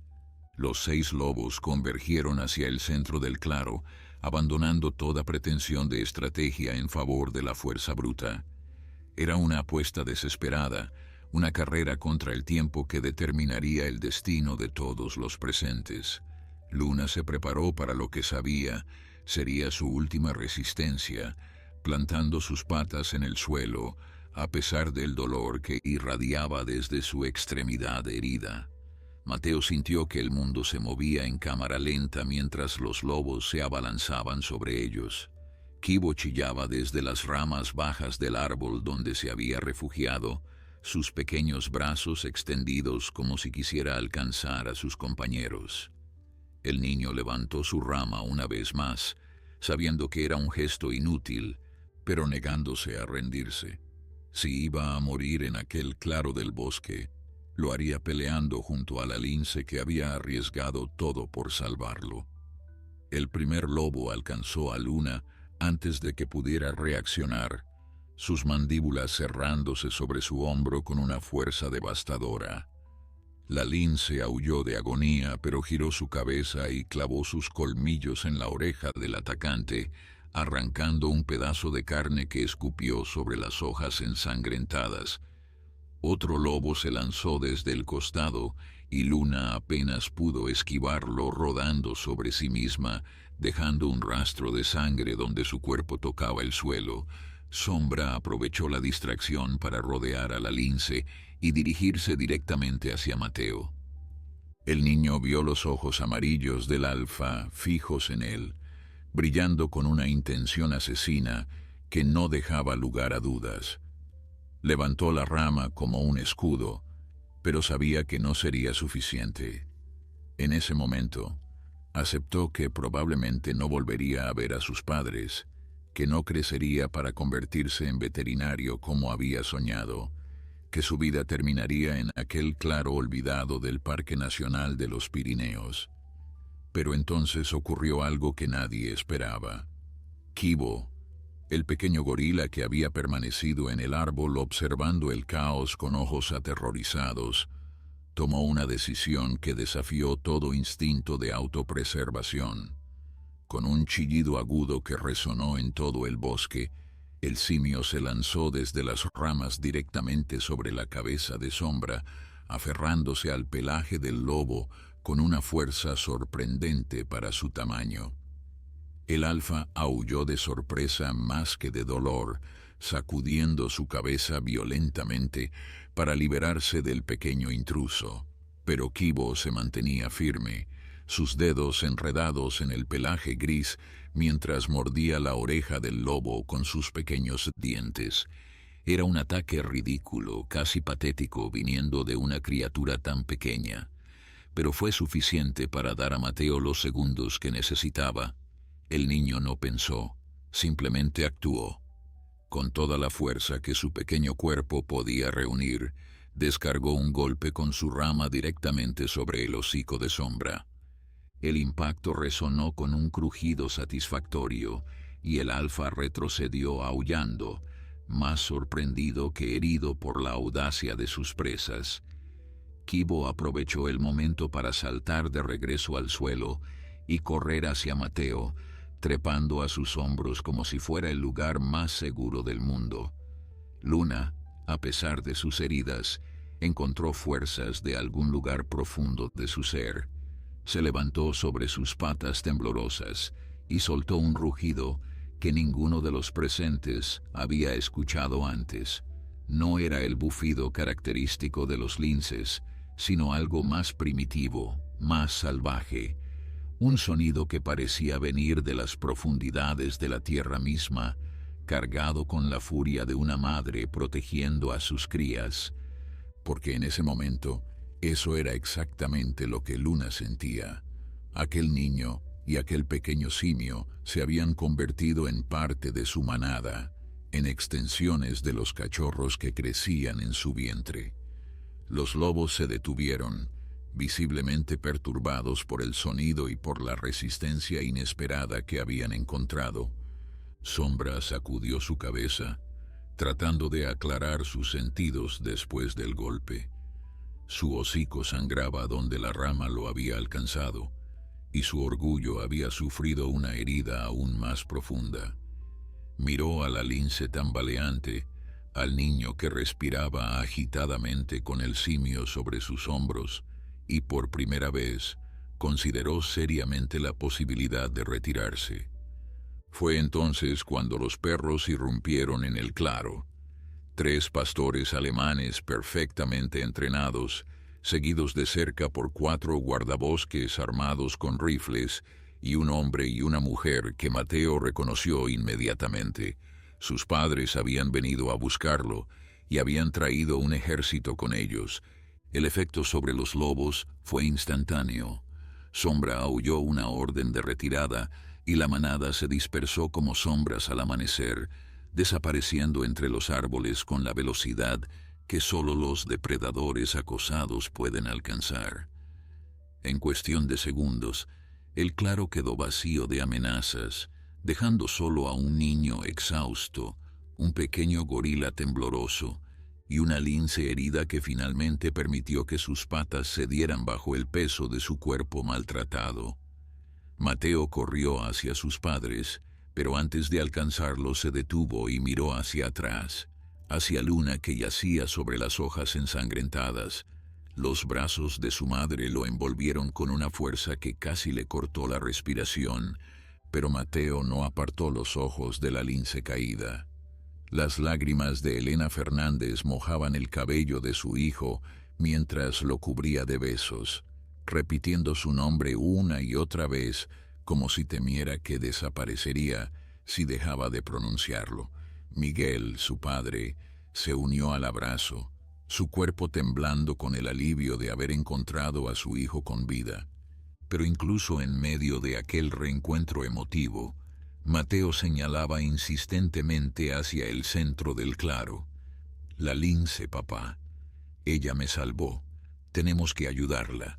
Los 6 lobos convergieron hacia el centro del claro, abandonando toda pretensión de estrategia en favor de la fuerza bruta. Era una apuesta desesperada, una carrera contra el tiempo que determinaría el destino de todos los presentes. Luna se preparó para lo que sabía sería su última resistencia, plantando sus patas en el suelo, a pesar del dolor que irradiaba desde su extremidad herida. Mateo sintió que el mundo se movía en cámara lenta mientras los lobos se abalanzaban sobre ellos. Kibo chillaba desde las ramas bajas del árbol donde se había refugiado, sus pequeños brazos extendidos como si quisiera alcanzar a sus compañeros. El niño levantó su rama una vez más, sabiendo que era un gesto inútil, pero negándose a rendirse. Si iba a morir en aquel claro del bosque, lo haría peleando junto a la lince que había arriesgado todo por salvarlo. El primer lobo alcanzó a Luna antes de que pudiera reaccionar, sus mandíbulas cerrándose sobre su hombro con una fuerza devastadora. La lince aulló de agonía, pero giró su cabeza y clavó sus colmillos en la oreja del atacante, arrancando un pedazo de carne que escupió sobre las hojas ensangrentadas. Otro lobo se lanzó desde el costado y Luna apenas pudo esquivarlo rodando sobre sí misma, dejando un rastro de sangre donde su cuerpo tocaba el suelo. Sombra aprovechó la distracción para rodear a la lince y dirigirse directamente hacia Mateo. El niño vio los ojos amarillos del alfa fijos en él, brillando con una intención asesina que no dejaba lugar a dudas. Levantó la rama como un escudo, pero sabía que no sería suficiente. En ese momento, aceptó que probablemente no volvería a ver a sus padres, que no crecería para convertirse en veterinario como había soñado, que su vida terminaría en aquel claro olvidado del Parque Nacional de los Pirineos. Pero entonces ocurrió algo que nadie esperaba. Kibo, el pequeño gorila que había permanecido en el árbol observando el caos con ojos aterrorizados, tomó una decisión que desafió todo instinto de autopreservación. Con un chillido agudo que resonó en todo el bosque, el simio se lanzó desde las ramas directamente sobre la cabeza de Sombra, aferrándose al pelaje del lobo con una fuerza sorprendente para su tamaño. El alfa aulló de sorpresa más que de dolor, sacudiendo su cabeza violentamente para liberarse del pequeño intruso. Pero Kibo se mantenía firme, sus dedos enredados en el pelaje gris mientras mordía la oreja del lobo con sus pequeños dientes. Era un ataque ridículo, casi patético, viniendo de una criatura tan pequeña, pero fue suficiente para dar a Mateo los segundos que necesitaba. El niño no pensó, simplemente actuó. Con toda la fuerza que su pequeño cuerpo podía reunir, descargó un golpe con su rama directamente sobre el hocico de Sombra. El impacto resonó con un crujido satisfactorio, y el alfa retrocedió aullando, más sorprendido que herido por la audacia de sus presas. Kibo aprovechó el momento para saltar de regreso al suelo y correr hacia Mateo, trepando a sus hombros como si fuera el lugar más seguro del mundo. Luna, a pesar de sus heridas, encontró fuerzas de algún lugar profundo de su ser. Se levantó sobre sus patas temblorosas y soltó un rugido que ninguno de los presentes había escuchado antes. No era el bufido característico de los linces, sino algo más primitivo, más salvaje. Un sonido que parecía venir de las profundidades de la tierra misma, cargado con la furia de una madre protegiendo a sus crías. Porque en ese momento, eso era exactamente lo que Luna sentía. Aquel niño y aquel pequeño simio se habían convertido en parte de su manada, en extensiones de los cachorros que crecían en su vientre. Los lobos se detuvieron, visiblemente perturbados por el sonido y por la resistencia inesperada que habían encontrado. Sombra sacudió su cabeza, tratando de aclarar sus sentidos después del golpe. Su hocico sangraba donde la rama lo había alcanzado, y su orgullo había sufrido una herida aún más profunda. Miró a la lince tambaleante, al niño que respiraba agitadamente con el simio sobre sus hombros, y por primera vez consideró seriamente la posibilidad de retirarse. Fue entonces cuando los perros irrumpieron en el claro. 3 pastores alemanes perfectamente entrenados, seguidos de cerca por 4 guardabosques armados con rifles, y un hombre y una mujer que Mateo reconoció inmediatamente. Sus padres habían venido a buscarlo, y habían traído un ejército con ellos. El efecto sobre los lobos fue instantáneo. Sombra aulló una orden de retirada, y la manada se dispersó como sombras al amanecer, desapareciendo entre los árboles con la velocidad que solo los depredadores acosados pueden alcanzar. En cuestión de segundos, el claro quedó vacío de amenazas, dejando solo a un niño exhausto, un pequeño gorila tembloroso y una lince herida que finalmente permitió que sus patas cedieran bajo el peso de su cuerpo maltratado. Mateo corrió hacia sus padres, pero antes de alcanzarlos se detuvo y miró hacia atrás, hacia Luna que yacía sobre las hojas ensangrentadas. Los brazos de su madre lo envolvieron con una fuerza que casi le cortó la respiración, pero Mateo no apartó los ojos de la lince caída. Las lágrimas de Elena Fernández mojaban el cabello de su hijo mientras lo cubría de besos, repitiendo su nombre una y otra vez como si temiera que desaparecería si dejaba de pronunciarlo. Miguel, su padre, se unió al abrazo, su cuerpo temblando con el alivio de haber encontrado a su hijo con vida. Pero incluso en medio de aquel reencuentro emotivo, Mateo señalaba insistentemente hacia el centro del claro. La lince, papá. Ella me salvó. Tenemos que ayudarla.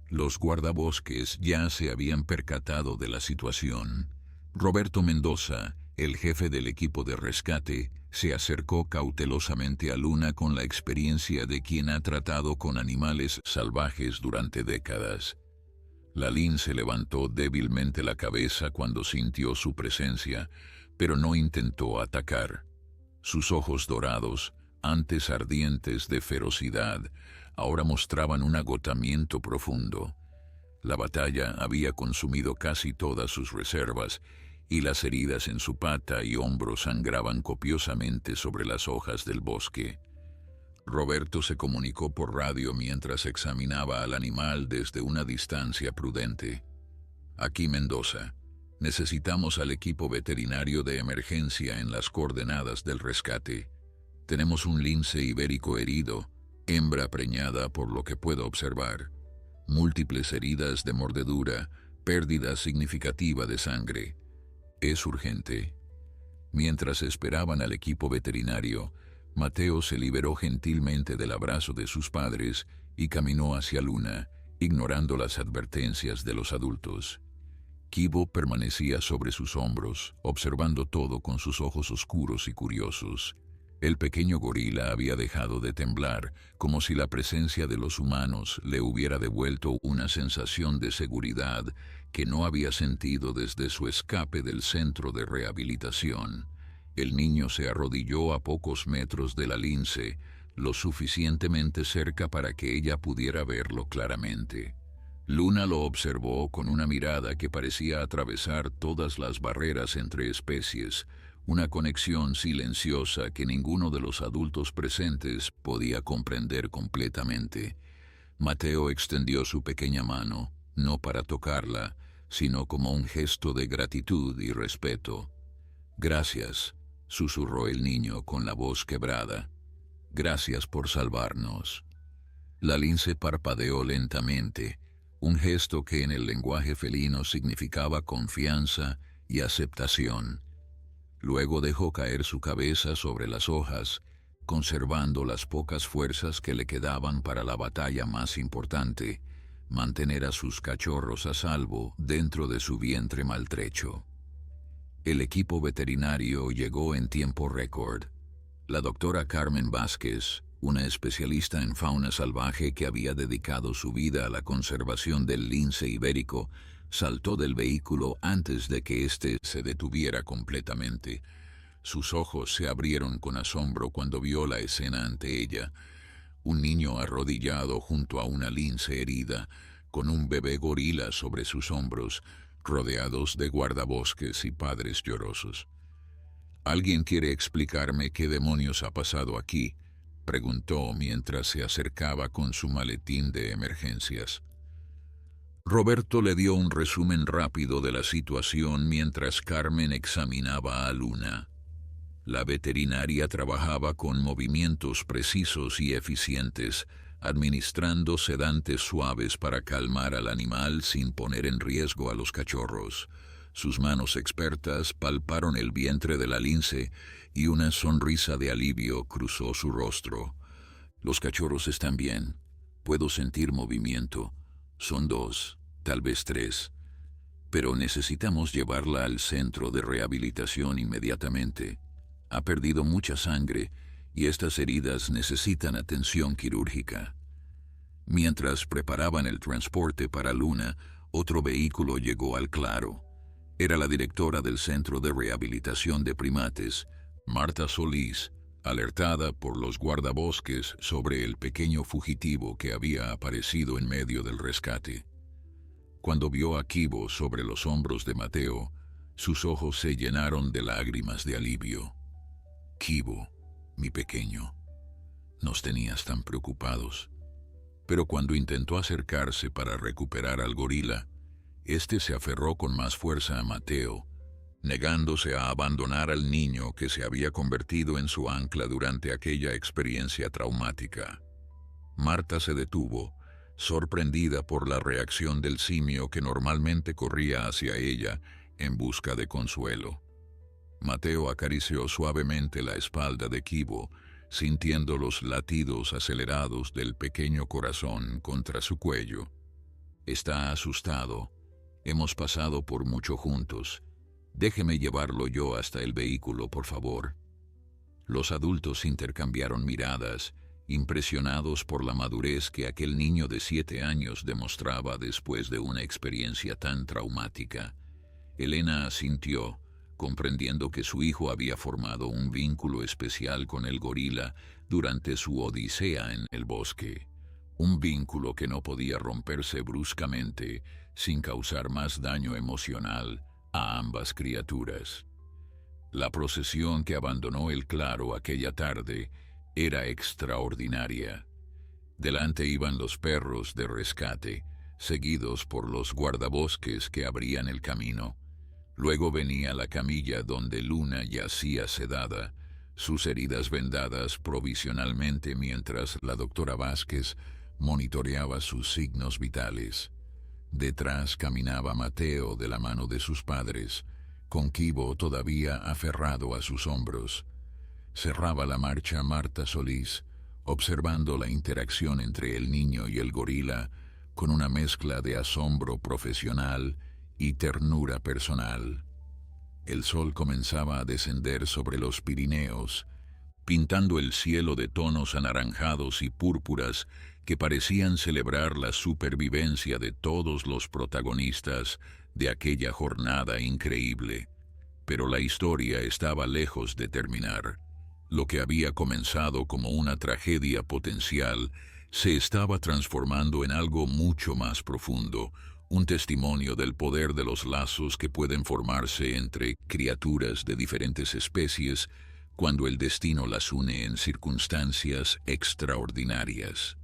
Los guardabosques ya se habían percatado de la situación. Roberto Mendoza, el jefe del equipo de rescate, se acercó cautelosamente a Luna con la experiencia de quien ha tratado con animales salvajes durante décadas. La lince levantó débilmente la cabeza cuando sintió su presencia, pero no intentó atacar. Sus ojos dorados, antes ardientes de ferocidad, ahora mostraban un agotamiento profundo. La batalla había consumido casi todas sus reservas, y las heridas en su pata y hombro sangraban copiosamente sobre las hojas del bosque. Roberto se comunicó por radio mientras examinaba al animal desde una distancia prudente. Aquí Mendoza. Necesitamos al equipo veterinario de emergencia en las coordenadas del rescate. Tenemos un lince ibérico herido, hembra preñada por lo que puedo observar. Múltiples heridas de mordedura, pérdida significativa de sangre. Es urgente. Mientras esperaban al equipo veterinario, Mateo se liberó gentilmente del abrazo de sus padres y caminó hacia Luna, ignorando las advertencias de los adultos. Kibo permanecía sobre sus hombros, observando todo con sus ojos oscuros y curiosos. El pequeño gorila había dejado de temblar, como si la presencia de los humanos le hubiera devuelto una sensación de seguridad que no había sentido desde su escape del centro de rehabilitación. El niño se arrodilló a pocos metros de la lince, lo suficientemente cerca para que ella pudiera verlo claramente. Luna lo observó con una mirada que parecía atravesar todas las barreras entre especies, una conexión silenciosa que ninguno de los adultos presentes podía comprender completamente. Mateo extendió su pequeña mano, no para tocarla, sino como un gesto de gratitud y respeto. «Gracias», susurró el niño con la voz quebrada. «Gracias por salvarnos». La lince parpadeó lentamente, un gesto que en el lenguaje felino significaba confianza y aceptación. Luego dejó caer su cabeza sobre las hojas, conservando las pocas fuerzas que le quedaban para la batalla más importante, mantener a sus cachorros a salvo dentro de su vientre maltrecho. El equipo veterinario llegó en tiempo récord. La doctora Carmen Vázquez, una especialista en fauna salvaje que había dedicado su vida a la conservación del lince ibérico, saltó del vehículo antes de que éste se detuviera completamente. Sus ojos se abrieron con asombro cuando vio la escena ante ella. Un niño arrodillado junto a una lince herida, con un bebé gorila sobre sus hombros, rodeados de guardabosques y padres llorosos. «¿Alguien quiere explicarme qué demonios ha pasado aquí?», preguntó mientras se acercaba con su maletín de emergencias. Roberto le dio un resumen rápido de la situación mientras Carmen examinaba a Luna. La veterinaria trabajaba con movimientos precisos y eficientes, administrando sedantes suaves para calmar al animal sin poner en riesgo a los cachorros. Sus manos expertas palparon el vientre de la lince y una sonrisa de alivio cruzó su rostro. «Los cachorros están bien. Puedo sentir movimiento. Son 2, tal vez 3. Pero necesitamos llevarla al centro de rehabilitación inmediatamente. Ha perdido mucha sangre y estas heridas necesitan atención quirúrgica». Mientras preparaban el transporte para Luna, otro vehículo llegó al claro. Era la directora del Centro de Rehabilitación de Primates, Marta Solís, alertada por los guardabosques sobre el pequeño fugitivo que había aparecido en medio del rescate. Cuando vio a Kibo sobre los hombros de Mateo, sus ojos se llenaron de lágrimas de alivio. «Kibo, mi pequeño, nos tenías tan preocupados». Pero cuando intentó acercarse para recuperar al gorila, este se aferró con más fuerza a Mateo, negándose a abandonar al niño que se había convertido en su ancla durante aquella experiencia traumática. Marta se detuvo, sorprendida por la reacción del simio que normalmente corría hacia ella en busca de consuelo. Mateo acarició suavemente la espalda de Kibo, sintiendo los latidos acelerados del pequeño corazón contra su cuello. «Está asustado. Hemos pasado por mucho juntos. Déjeme llevarlo yo hasta el vehículo, por favor». Los adultos intercambiaron miradas, impresionados por la madurez que aquel niño de 7 años demostraba después de una experiencia tan traumática. Elena asintió, comprendiendo que su hijo había formado un vínculo especial con el gorila durante su odisea en el bosque. Un vínculo que no podía romperse bruscamente sin causar más daño emocional a ambas criaturas. La procesión que abandonó el claro aquella tarde era extraordinaria. Delante iban los perros de rescate, seguidos por los guardabosques que abrían el camino. Luego venía la camilla donde Luna yacía sedada, sus heridas vendadas provisionalmente mientras la doctora Vázquez monitoreaba sus signos vitales. Detrás caminaba Mateo de la mano de sus padres, con Kibo todavía aferrado a sus hombros. Cerraba la marcha Marta Solís, observando la interacción entre el niño y el gorila, con una mezcla de asombro profesional y ternura personal. El sol comenzaba a descender sobre los Pirineos, pintando el cielo de tonos anaranjados y púrpuras que parecían celebrar la supervivencia de todos los protagonistas de aquella jornada increíble. Pero la historia estaba lejos de terminar. Lo que había comenzado como una tragedia potencial se estaba transformando en algo mucho más profundo, un testimonio del poder de los lazos que pueden formarse entre criaturas de diferentes especies cuando el destino las une en circunstancias extraordinarias.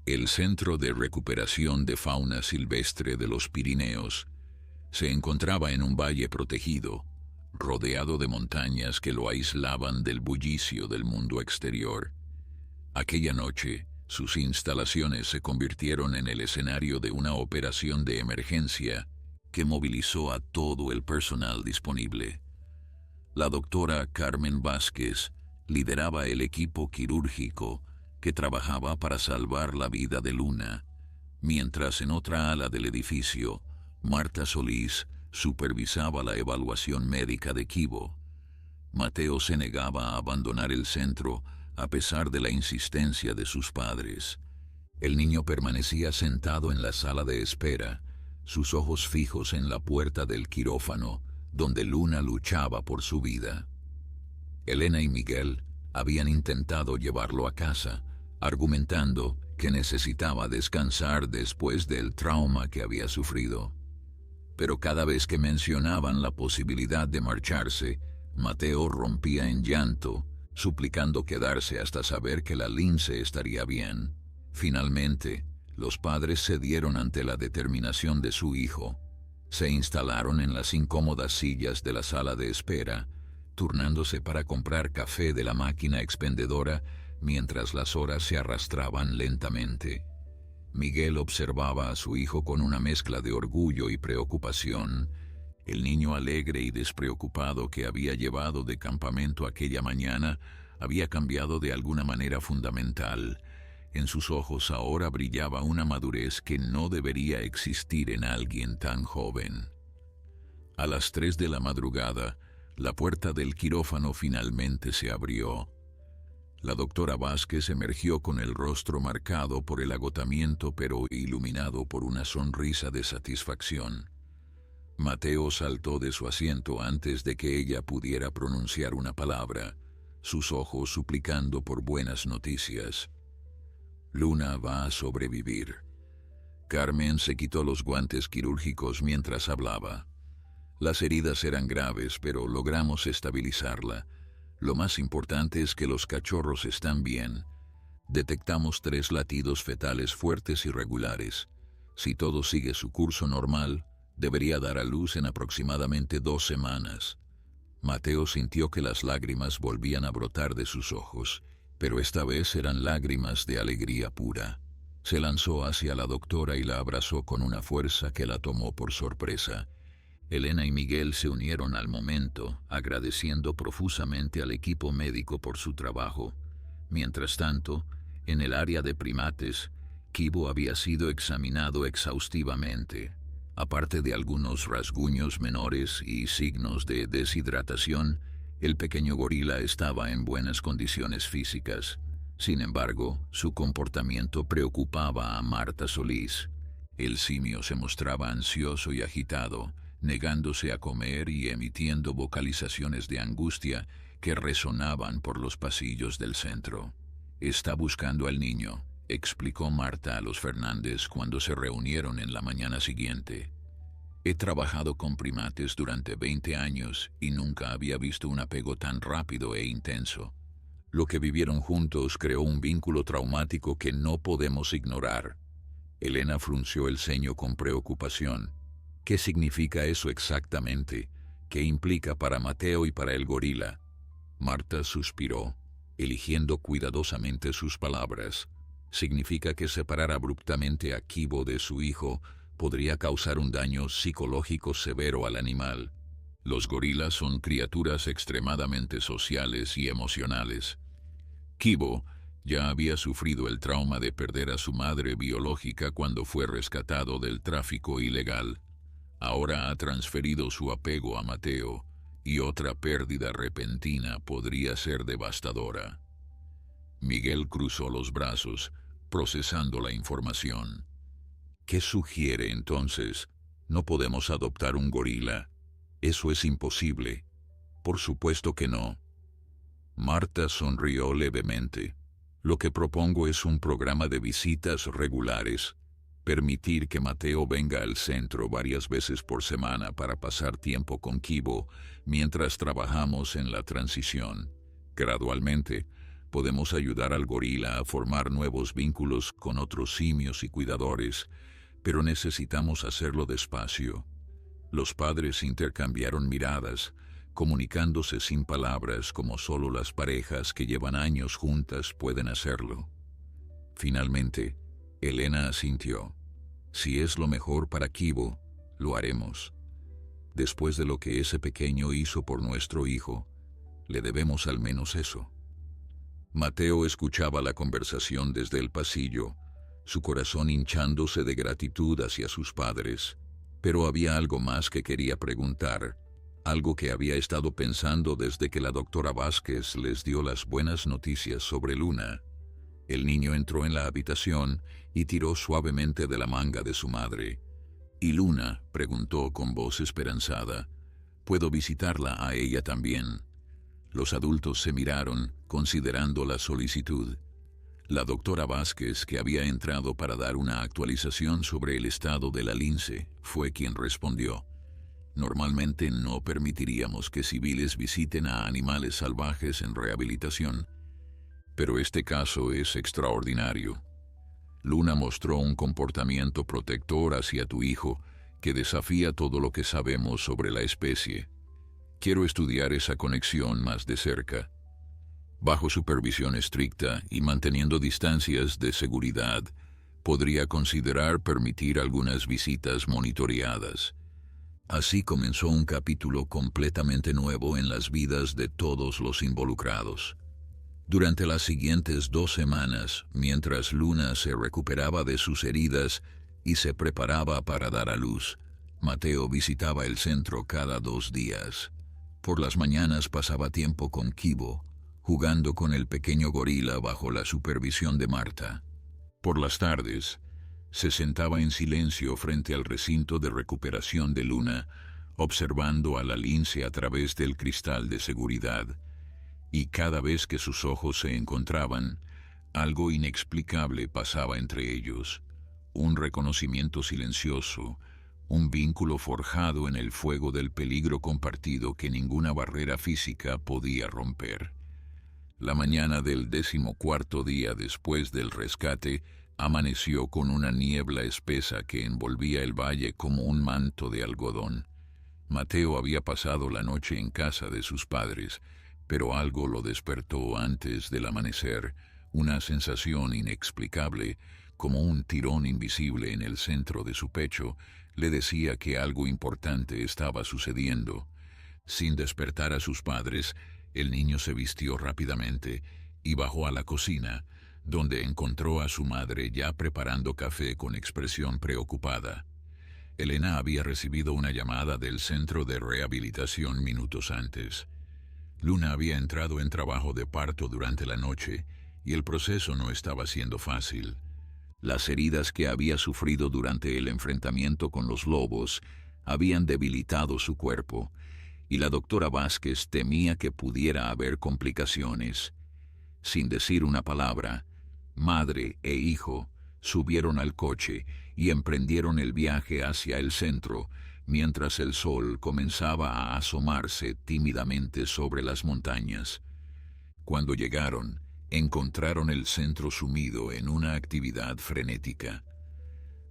El Centro de Recuperación de Fauna Silvestre de los Pirineos se encontraba en un valle protegido, rodeado de montañas que lo aislaban del bullicio del mundo exterior. Aquella noche, sus instalaciones se convirtieron en el escenario de una operación de emergencia que movilizó a todo el personal disponible. La doctora Carmen Vázquez lideraba el equipo quirúrgico que trabajaba para salvar la vida de Luna, mientras en otra ala del edificio, Marta Solís supervisaba la evaluación médica de Kibo. Mateo se negaba a abandonar el centro a pesar de la insistencia de sus padres. El niño permanecía sentado en la sala de espera, sus ojos fijos en la puerta del quirófano, donde Luna luchaba por su vida. Elena y Miguel habían intentado llevarlo a casa, argumentando que necesitaba descansar después del trauma que había sufrido. Pero cada vez que mencionaban la posibilidad de marcharse, Mateo rompía en llanto, suplicando quedarse hasta saber que la lince estaría bien. Finalmente, los padres cedieron ante la determinación de su hijo. Se instalaron en las incómodas sillas de la sala de espera, turnándose para comprar café de la máquina expendedora mientras las horas se arrastraban lentamente. Miguel observaba a su hijo con una mezcla de orgullo y preocupación. El niño alegre y despreocupado que había llevado de campamento aquella mañana había cambiado de alguna manera fundamental. En sus ojos ahora brillaba una madurez que no debería existir en alguien tan joven. A las 3 de la madrugada, la puerta del quirófano finalmente se abrió. La doctora Vázquez emergió con el rostro marcado por el agotamiento pero iluminado por una sonrisa de satisfacción. Mateo saltó de su asiento antes de que ella pudiera pronunciar una palabra, sus ojos suplicando por buenas noticias. Luna va a sobrevivir. Carmen se quitó los guantes quirúrgicos mientras hablaba. Las heridas eran graves, pero logramos estabilizarla. Lo más importante es que los cachorros están bien. Detectamos 3 latidos fetales fuertes y regulares. Si todo sigue su curso normal, debería dar a luz en aproximadamente 2 semanas. Mateo sintió que las lágrimas volvían a brotar de sus ojos, pero esta vez eran lágrimas de alegría pura. Se lanzó hacia la doctora y la abrazó con una fuerza que la tomó por sorpresa. Elena y Miguel se unieron al momento, agradeciendo profusamente al equipo médico por su trabajo. Mientras tanto, en el área de primates, Kibo había sido examinado exhaustivamente. Aparte de algunos rasguños menores y signos de deshidratación, el pequeño gorila estaba en buenas condiciones físicas. Sin embargo, su comportamiento preocupaba a Marta Solís. El simio se mostraba ansioso y agitado, negándose a comer y emitiendo vocalizaciones de angustia que resonaban por los pasillos del centro. «Está buscando al niño», explicó Marta a los Fernández cuando se reunieron en la mañana siguiente. «He trabajado con primates durante 20 años y nunca había visto un apego tan rápido e intenso. Lo que vivieron juntos creó un vínculo traumático que no podemos ignorar». Elena frunció el ceño con preocupación. «¿Qué significa eso exactamente? ¿Qué implica para Mateo y para el gorila?» Marta suspiró, eligiendo cuidadosamente sus palabras. «Significa que separar abruptamente a Kibo de su hijo podría causar un daño psicológico severo al animal. Los gorilas son criaturas extremadamente sociales y emocionales. Kibo, Ya había sufrido el trauma de perder a su madre biológica cuando fue rescatado del tráfico ilegal. Ahora ha transferido su apego a Mateo, y otra pérdida repentina podría ser devastadora. Miguel cruzó los brazos, procesando la información. ¿Qué sugiere entonces? No podemos adoptar un gorila. Eso es imposible. Por supuesto que no. Marta sonrió levemente. Lo que propongo es un programa de visitas regulares. Permitir que Mateo venga al centro varias veces por semana para pasar tiempo con Kibo mientras trabajamos en la transición. Gradualmente, podemos ayudar al gorila a formar nuevos vínculos con otros simios y cuidadores, pero necesitamos hacerlo despacio. Los padres intercambiaron miradas, comunicándose sin palabras como solo las parejas que llevan años juntas pueden hacerlo. Finalmente, Elena asintió. Si es lo mejor para Kibo, lo haremos. Después de lo que ese pequeño hizo por nuestro hijo, le debemos al menos eso. Mateo escuchaba la conversación desde el pasillo, su corazón hinchándose de gratitud hacia sus padres, pero había algo más que quería preguntar, algo que había estado pensando desde que la doctora Vázquez les dio las buenas noticias sobre Luna. El niño entró en la habitación y tiró suavemente de la manga de su madre. ¿Y Luna?, preguntó con voz esperanzada. ¿Puedo visitarla a ella también? Los adultos se miraron, considerando la solicitud. La doctora Vázquez, que había entrado para dar una actualización sobre el estado de la lince, fue quien respondió. Normalmente no permitiríamos que civiles visiten a animales salvajes en rehabilitación, pero este caso es extraordinario. Luna mostró un comportamiento protector hacia tu hijo que desafía todo lo que sabemos sobre la especie. Quiero estudiar esa conexión más de cerca. Bajo supervisión estricta y manteniendo distancias de seguridad, podría considerar permitir algunas visitas monitoreadas. Así comenzó un capítulo completamente nuevo en las vidas de todos los involucrados. Durante las siguientes 2 semanas, mientras Luna se recuperaba de sus heridas y se preparaba para dar a luz, Mateo visitaba el centro cada 2 días. Por las mañanas pasaba tiempo con Kibo, jugando con el pequeño gorila bajo la supervisión de Marta. Por las tardes, se sentaba en silencio frente al recinto de recuperación de Luna, observando a la lince a través del cristal de seguridad, y cada vez que sus ojos se encontraban, algo inexplicable pasaba entre ellos, un reconocimiento silencioso, un vínculo forjado en el fuego del peligro compartido que ninguna barrera física podía romper. La mañana del 14º día después del rescate amaneció con una niebla espesa que envolvía el valle como un manto de algodón. Mateo había pasado la noche en casa de sus padres, pero algo lo despertó antes del amanecer, una sensación inexplicable, como un tirón invisible en el centro de su pecho, le decía que algo importante estaba sucediendo. Sin despertar a sus padres, el niño se vistió rápidamente y bajó a la cocina, donde encontró a su madre ya preparando café con expresión preocupada. Elena había recibido una llamada del centro de rehabilitación minutos antes. Luna había entrado en trabajo de parto durante la noche y el proceso no estaba siendo fácil. Las heridas que había sufrido durante el enfrentamiento con los lobos habían debilitado su cuerpo, y la doctora Vázquez temía que pudiera haber complicaciones. Sin decir una palabra, madre e hijo subieron al coche y emprendieron el viaje hacia el centro, mientras el sol comenzaba a asomarse tímidamente sobre las montañas. Cuando llegaron, encontraron el centro sumido en una actividad frenética.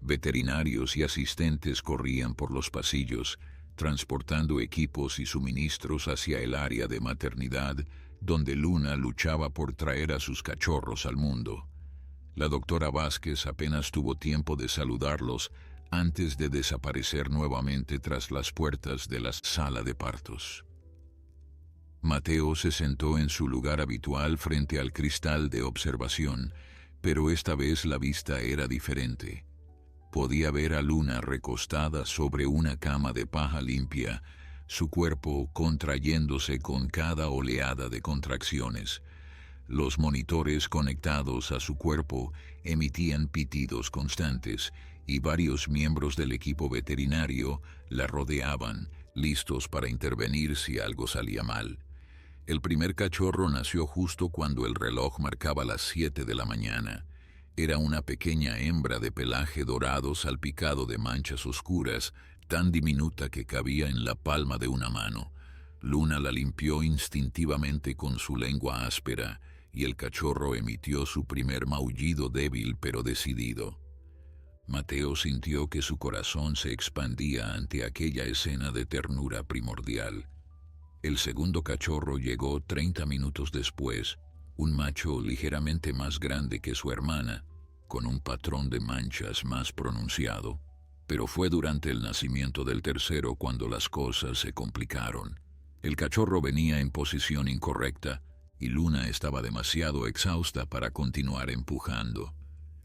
Veterinarios y asistentes corrían por los pasillos, transportando equipos y suministros hacia el área de maternidad, donde Luna luchaba por traer a sus cachorros al mundo. La doctora Vázquez apenas tuvo tiempo de saludarlos antes de desaparecer nuevamente tras las puertas de la sala de partos. Mateo se sentó en su lugar habitual frente al cristal de observación, pero esta vez la vista era diferente. Podía ver a Luna recostada sobre una cama de paja limpia, su cuerpo contrayéndose con cada oleada de contracciones. Los monitores conectados a su cuerpo emitían pitidos constantes y varios miembros del equipo veterinario la rodeaban, listos para intervenir si algo salía mal. El primer cachorro nació justo cuando el reloj marcaba las 7 de la mañana. Era una pequeña hembra de pelaje dorado salpicado de manchas oscuras, tan diminuta que cabía en la palma de una mano. Luna la limpió instintivamente con su lengua áspera, y el cachorro emitió su primer maullido débil pero decidido. Mateo sintió que su corazón se expandía ante aquella escena de ternura primordial. El segundo cachorro llegó 30 minutos después, un macho ligeramente más grande que su hermana, con un patrón de manchas más pronunciado. Pero fue durante el nacimiento del tercero cuando las cosas se complicaron. El cachorro venía en posición incorrecta, y Luna estaba demasiado exhausta para continuar empujando.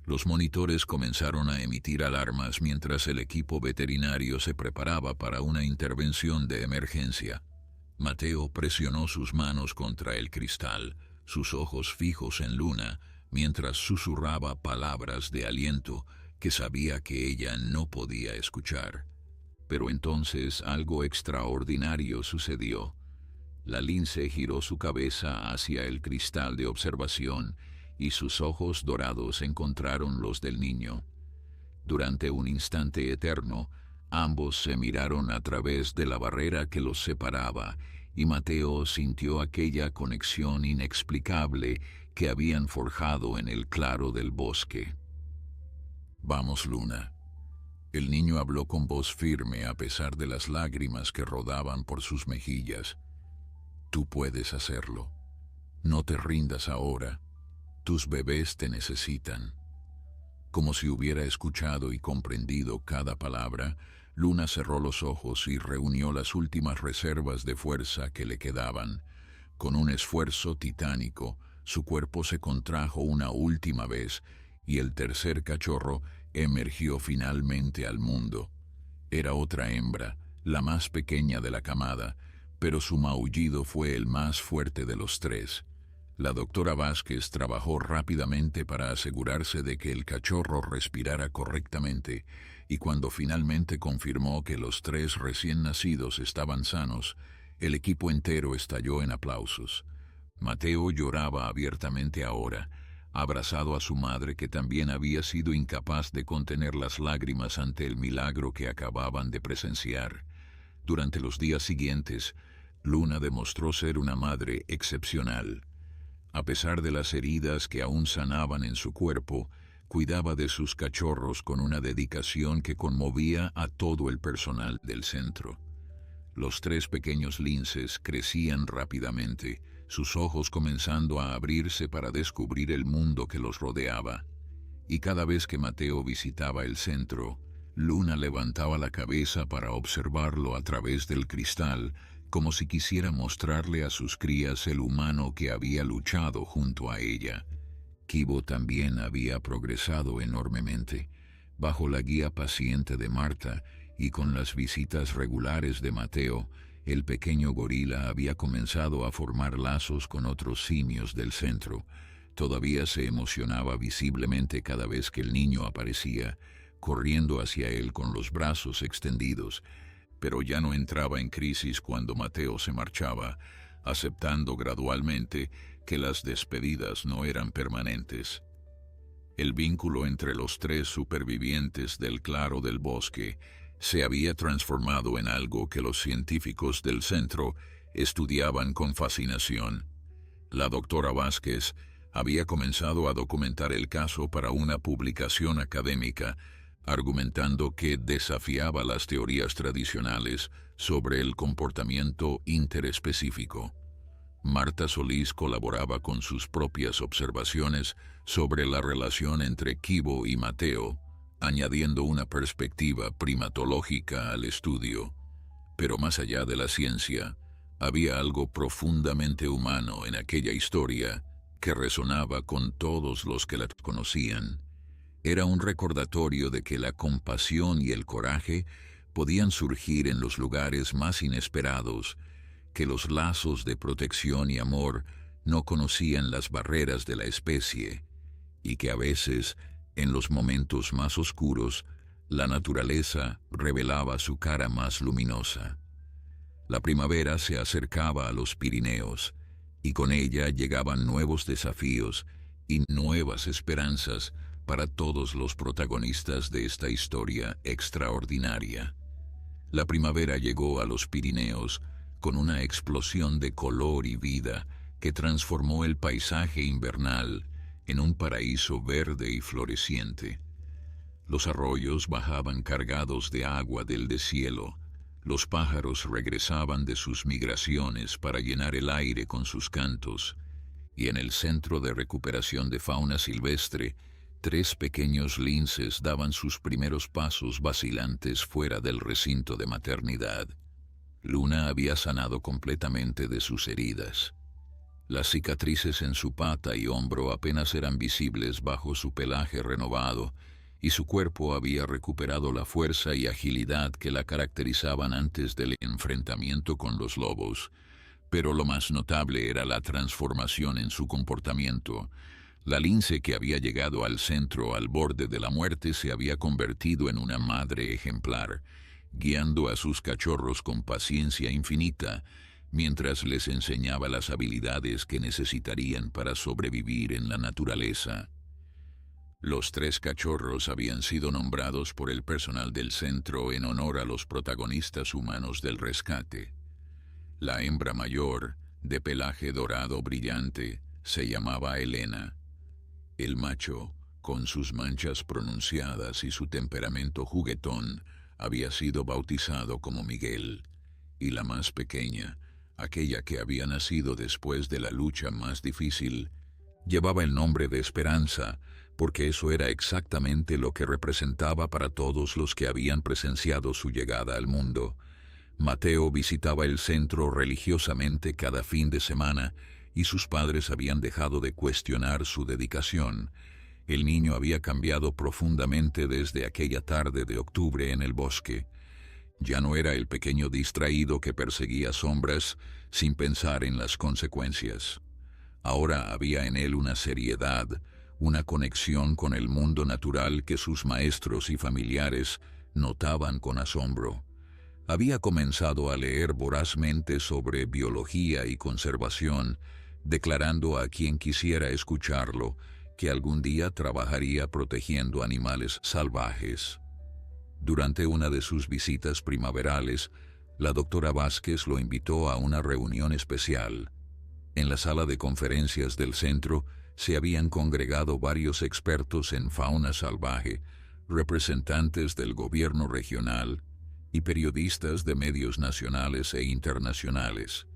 Los monitores comenzaron a emitir alarmas mientras el equipo veterinario se preparaba para una intervención de emergencia. Mateo presionó sus manos contra el cristal, sus ojos fijos en Luna, mientras susurraba palabras de aliento que sabía que ella no podía escuchar. Pero entonces algo extraordinario sucedió. La lince giró su cabeza hacia el cristal de observación y sus ojos dorados encontraron los del niño. Durante un instante eterno, ambos se miraron a través de la barrera que los separaba, y Mateo sintió aquella conexión inexplicable que habían forjado en el claro del bosque. «Vamos, Luna». El niño habló con voz firme a pesar de las lágrimas que rodaban por sus mejillas. «Tú puedes hacerlo. No te rindas ahora. Tus bebés te necesitan». Como si hubiera escuchado y comprendido cada palabra, Luna cerró los ojos y reunió las últimas reservas de fuerza que le quedaban. Con un esfuerzo titánico, su cuerpo se contrajo una última vez y el tercer cachorro emergió finalmente al mundo. Era otra hembra, la más pequeña de la camada, pero su maullido fue el más fuerte de los tres. La doctora Vázquez trabajó rápidamente para asegurarse de que el cachorro respirara correctamente, y cuando finalmente confirmó que los tres recién nacidos estaban sanos, el equipo entero estalló en aplausos. Mateo lloraba abiertamente ahora, abrazado a su madre que también había sido incapaz de contener las lágrimas ante el milagro que acababan de presenciar. Durante los días siguientes, Luna demostró ser una madre excepcional. A pesar de las heridas que aún sanaban en su cuerpo, cuidaba de sus cachorros con una dedicación que conmovía a todo el personal del centro. Los tres pequeños linces crecían rápidamente, sus ojos comenzando a abrirse para descubrir el mundo que los rodeaba. Y cada vez que Mateo visitaba el centro, Luna levantaba la cabeza para observarlo a través del cristal, como si quisiera mostrarle a sus crías el humano que había luchado junto a ella. Kibo también había progresado enormemente, bajo la guía paciente de Marta y con las visitas regulares de Mateo. El pequeño gorila había comenzado a formar lazos con otros simios del centro. Todavía se emocionaba visiblemente cada vez que el niño aparecía, corriendo hacia él con los brazos extendidos, pero ya no entraba en crisis cuando Mateo se marchaba, aceptando gradualmente que las despedidas no eran permanentes. El vínculo entre los tres supervivientes del claro del bosque se había transformado en algo que los científicos del centro estudiaban con fascinación. La doctora Vázquez había comenzado a documentar el caso para una publicación académica, argumentando que desafiaba las teorías tradicionales sobre el comportamiento interespecífico. Marta Solís colaboraba con sus propias observaciones sobre la relación entre Kibo y Mateo, añadiendo una perspectiva primatológica al estudio. Pero más allá de la ciencia, Había algo profundamente humano en aquella historia que resonaba con todos los que la conocían. Era un recordatorio de que la compasión y el coraje podían surgir en los lugares más inesperados, que los lazos de protección y amor no conocían las barreras de la especie, y que a veces, en los momentos más oscuros, la naturaleza revelaba su cara más luminosa. La primavera se acercaba a los Pirineos, y con ella llegaban nuevos desafíos y nuevas esperanzas para todos los protagonistas de esta historia extraordinaria. La primavera llegó a los Pirineos con una explosión de color y vida que transformó el paisaje invernal en un paraíso verde y floreciente. Los arroyos bajaban cargados de agua del deshielo, los pájaros regresaban de sus migraciones para llenar el aire con sus cantos, y en el centro de recuperación de fauna silvestre, 3 pequeños linces daban sus primeros pasos vacilantes fuera del recinto de maternidad. Luna había sanado completamente de sus heridas. Las cicatrices en su pata y hombro apenas eran visibles bajo su pelaje renovado, y su cuerpo había recuperado la fuerza y agilidad que la caracterizaban antes del enfrentamiento con los lobos. Pero lo más notable era la transformación en su comportamiento. La lince que había llegado al centro al borde de la muerte se había convertido en una madre ejemplar, guiando a sus cachorros con paciencia infinita, mientras les enseñaba las habilidades que necesitarían para sobrevivir en la naturaleza. Los 3 cachorros habían sido nombrados por el personal del centro en honor a los protagonistas humanos del rescate. La hembra mayor, de pelaje dorado brillante, se llamaba Elena. El macho, con sus manchas pronunciadas y su temperamento juguetón, había sido bautizado como Miguel, y la más pequeña, aquella que había nacido después de la lucha más difícil, llevaba el nombre de Esperanza, porque eso era exactamente lo que representaba para todos los que habían presenciado su llegada al mundo. Mateo visitaba el centro religiosamente cada fin de semana, y sus padres habían dejado de cuestionar su dedicación. El niño había cambiado profundamente desde aquella tarde de octubre en el bosque. Ya no era el pequeño distraído que perseguía sombras sin pensar en las consecuencias. Ahora había en él una seriedad, una conexión con el mundo natural que sus maestros y familiares notaban con asombro. Había comenzado a leer vorazmente sobre biología y conservación, declarando a quien quisiera escucharlo que algún día trabajaría protegiendo animales salvajes. Durante una de sus visitas primaverales, la doctora Vázquez lo invitó a una reunión especial. En la sala de conferencias del centro se habían congregado varios expertos en fauna salvaje, representantes del gobierno regional y periodistas de medios nacionales e internacionales.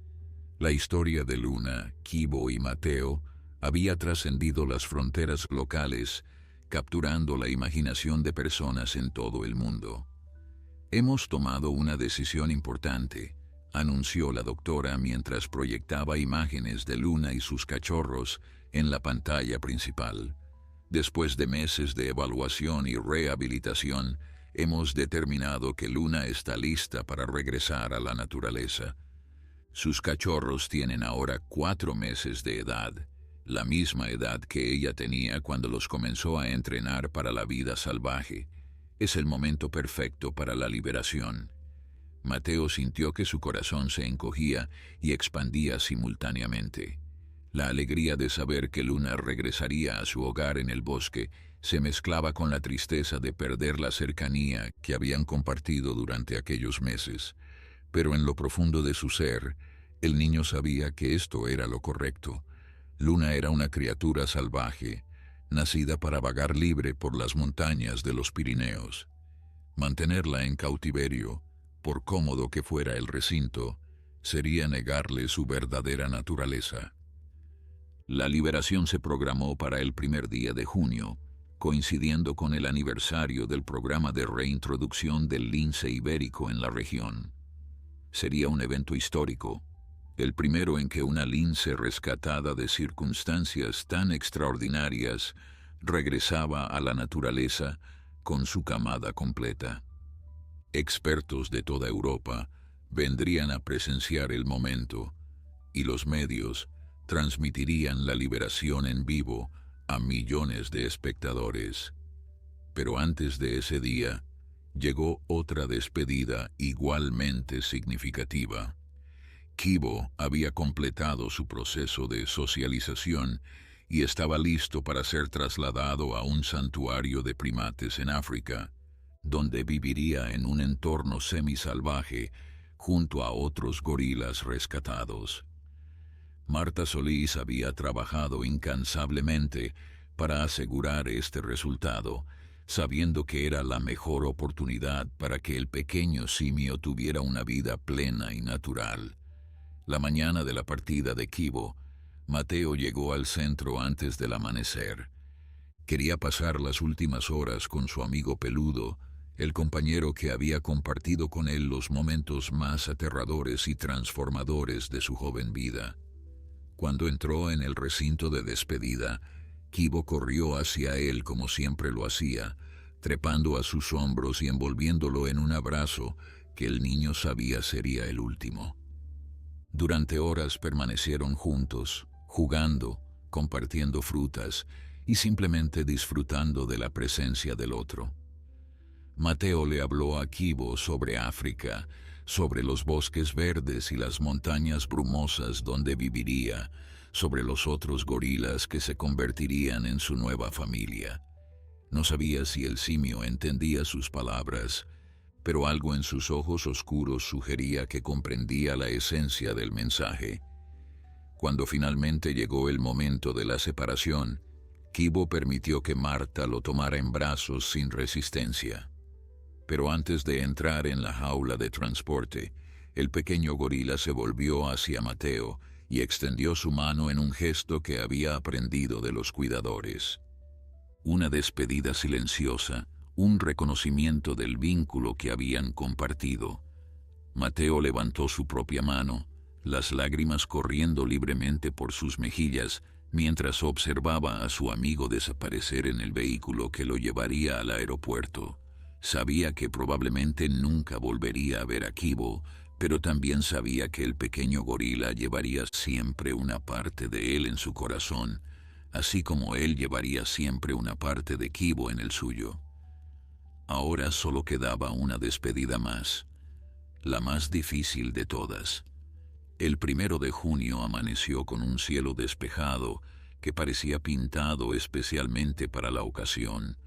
La historia de Luna, Kibo y Mateo había trascendido las fronteras locales, capturando la imaginación de personas en todo el mundo. «Hemos tomado una decisión importante», anunció la doctora mientras proyectaba imágenes de Luna y sus cachorros en la pantalla principal. «Después de meses de evaluación y rehabilitación, hemos determinado que Luna está lista para regresar a la naturaleza. Sus cachorros tienen ahora 4 meses de edad, la misma edad que ella tenía cuando los comenzó a entrenar para la vida salvaje. Es el momento perfecto para la liberación». Mateo sintió que su corazón se encogía y expandía simultáneamente. La alegría de saber que Luna regresaría a su hogar en el bosque se mezclaba con la tristeza de perder la cercanía que habían compartido durante aquellos meses. Pero en lo profundo de su ser, el niño sabía que esto era lo correcto. Luna era una criatura salvaje, nacida para vagar libre por las montañas de los Pirineos. Mantenerla en cautiverio, por cómodo que fuera el recinto, sería negarle su verdadera naturaleza. La liberación se programó para el primer día de junio, coincidiendo con el aniversario del programa de reintroducción del lince ibérico en la región. Sería un evento histórico. el primero en que una lince rescatada de circunstancias tan extraordinarias regresaba a la naturaleza con su camada completa. Expertos de toda Europa vendrían a presenciar el momento, y los medios transmitirían la liberación en vivo a millones de espectadores. Pero antes de ese día, llegó otra despedida igualmente significativa. Kibo había completado su proceso de socialización y estaba listo para ser trasladado a un santuario de primates en África, donde viviría en un entorno semisalvaje junto a otros gorilas rescatados. Marta Solís había trabajado incansablemente para asegurar este resultado, sabiendo que era la mejor oportunidad para que el pequeño simio tuviera una vida plena y natural. La mañana de la partida de Kibo, Mateo llegó al centro antes del amanecer. Quería pasar las últimas horas con su amigo peludo, el compañero que había compartido con él los momentos más aterradores y transformadores de su joven vida. Cuando entró en el recinto de despedida, Kibo corrió hacia él como siempre lo hacía, trepando a sus hombros y envolviéndolo en un abrazo que el niño sabía sería el último. Durante horas permanecieron juntos, jugando, compartiendo frutas y simplemente disfrutando de la presencia del otro. Mateo le habló a Kibo sobre África, sobre los bosques verdes y las montañas brumosas donde viviría, sobre los otros gorilas que se convertirían en su nueva familia. No sabía si el simio entendía sus palabras, pero algo en sus ojos oscuros sugería que comprendía la esencia del mensaje. Cuando finalmente llegó el momento de la separación, Kibo permitió que Marta lo tomara en brazos sin resistencia. Pero antes de entrar en la jaula de transporte, el pequeño gorila se volvió hacia Mateo y extendió su mano en un gesto que había aprendido de los cuidadores. Una despedida silenciosa, un reconocimiento del vínculo que habían compartido. Mateo levantó su propia mano, las lágrimas corriendo libremente por sus mejillas, mientras observaba a su amigo desaparecer en el vehículo que lo llevaría al aeropuerto. Sabía que probablemente nunca volvería a ver a Kibo, pero también sabía que el pequeño gorila llevaría siempre una parte de él en su corazón, así como él llevaría siempre una parte de Kibo en el suyo. Ahora solo quedaba una despedida más, la más difícil de todas. El 1 de junio amaneció con un cielo despejado que parecía pintado especialmente para la ocasión.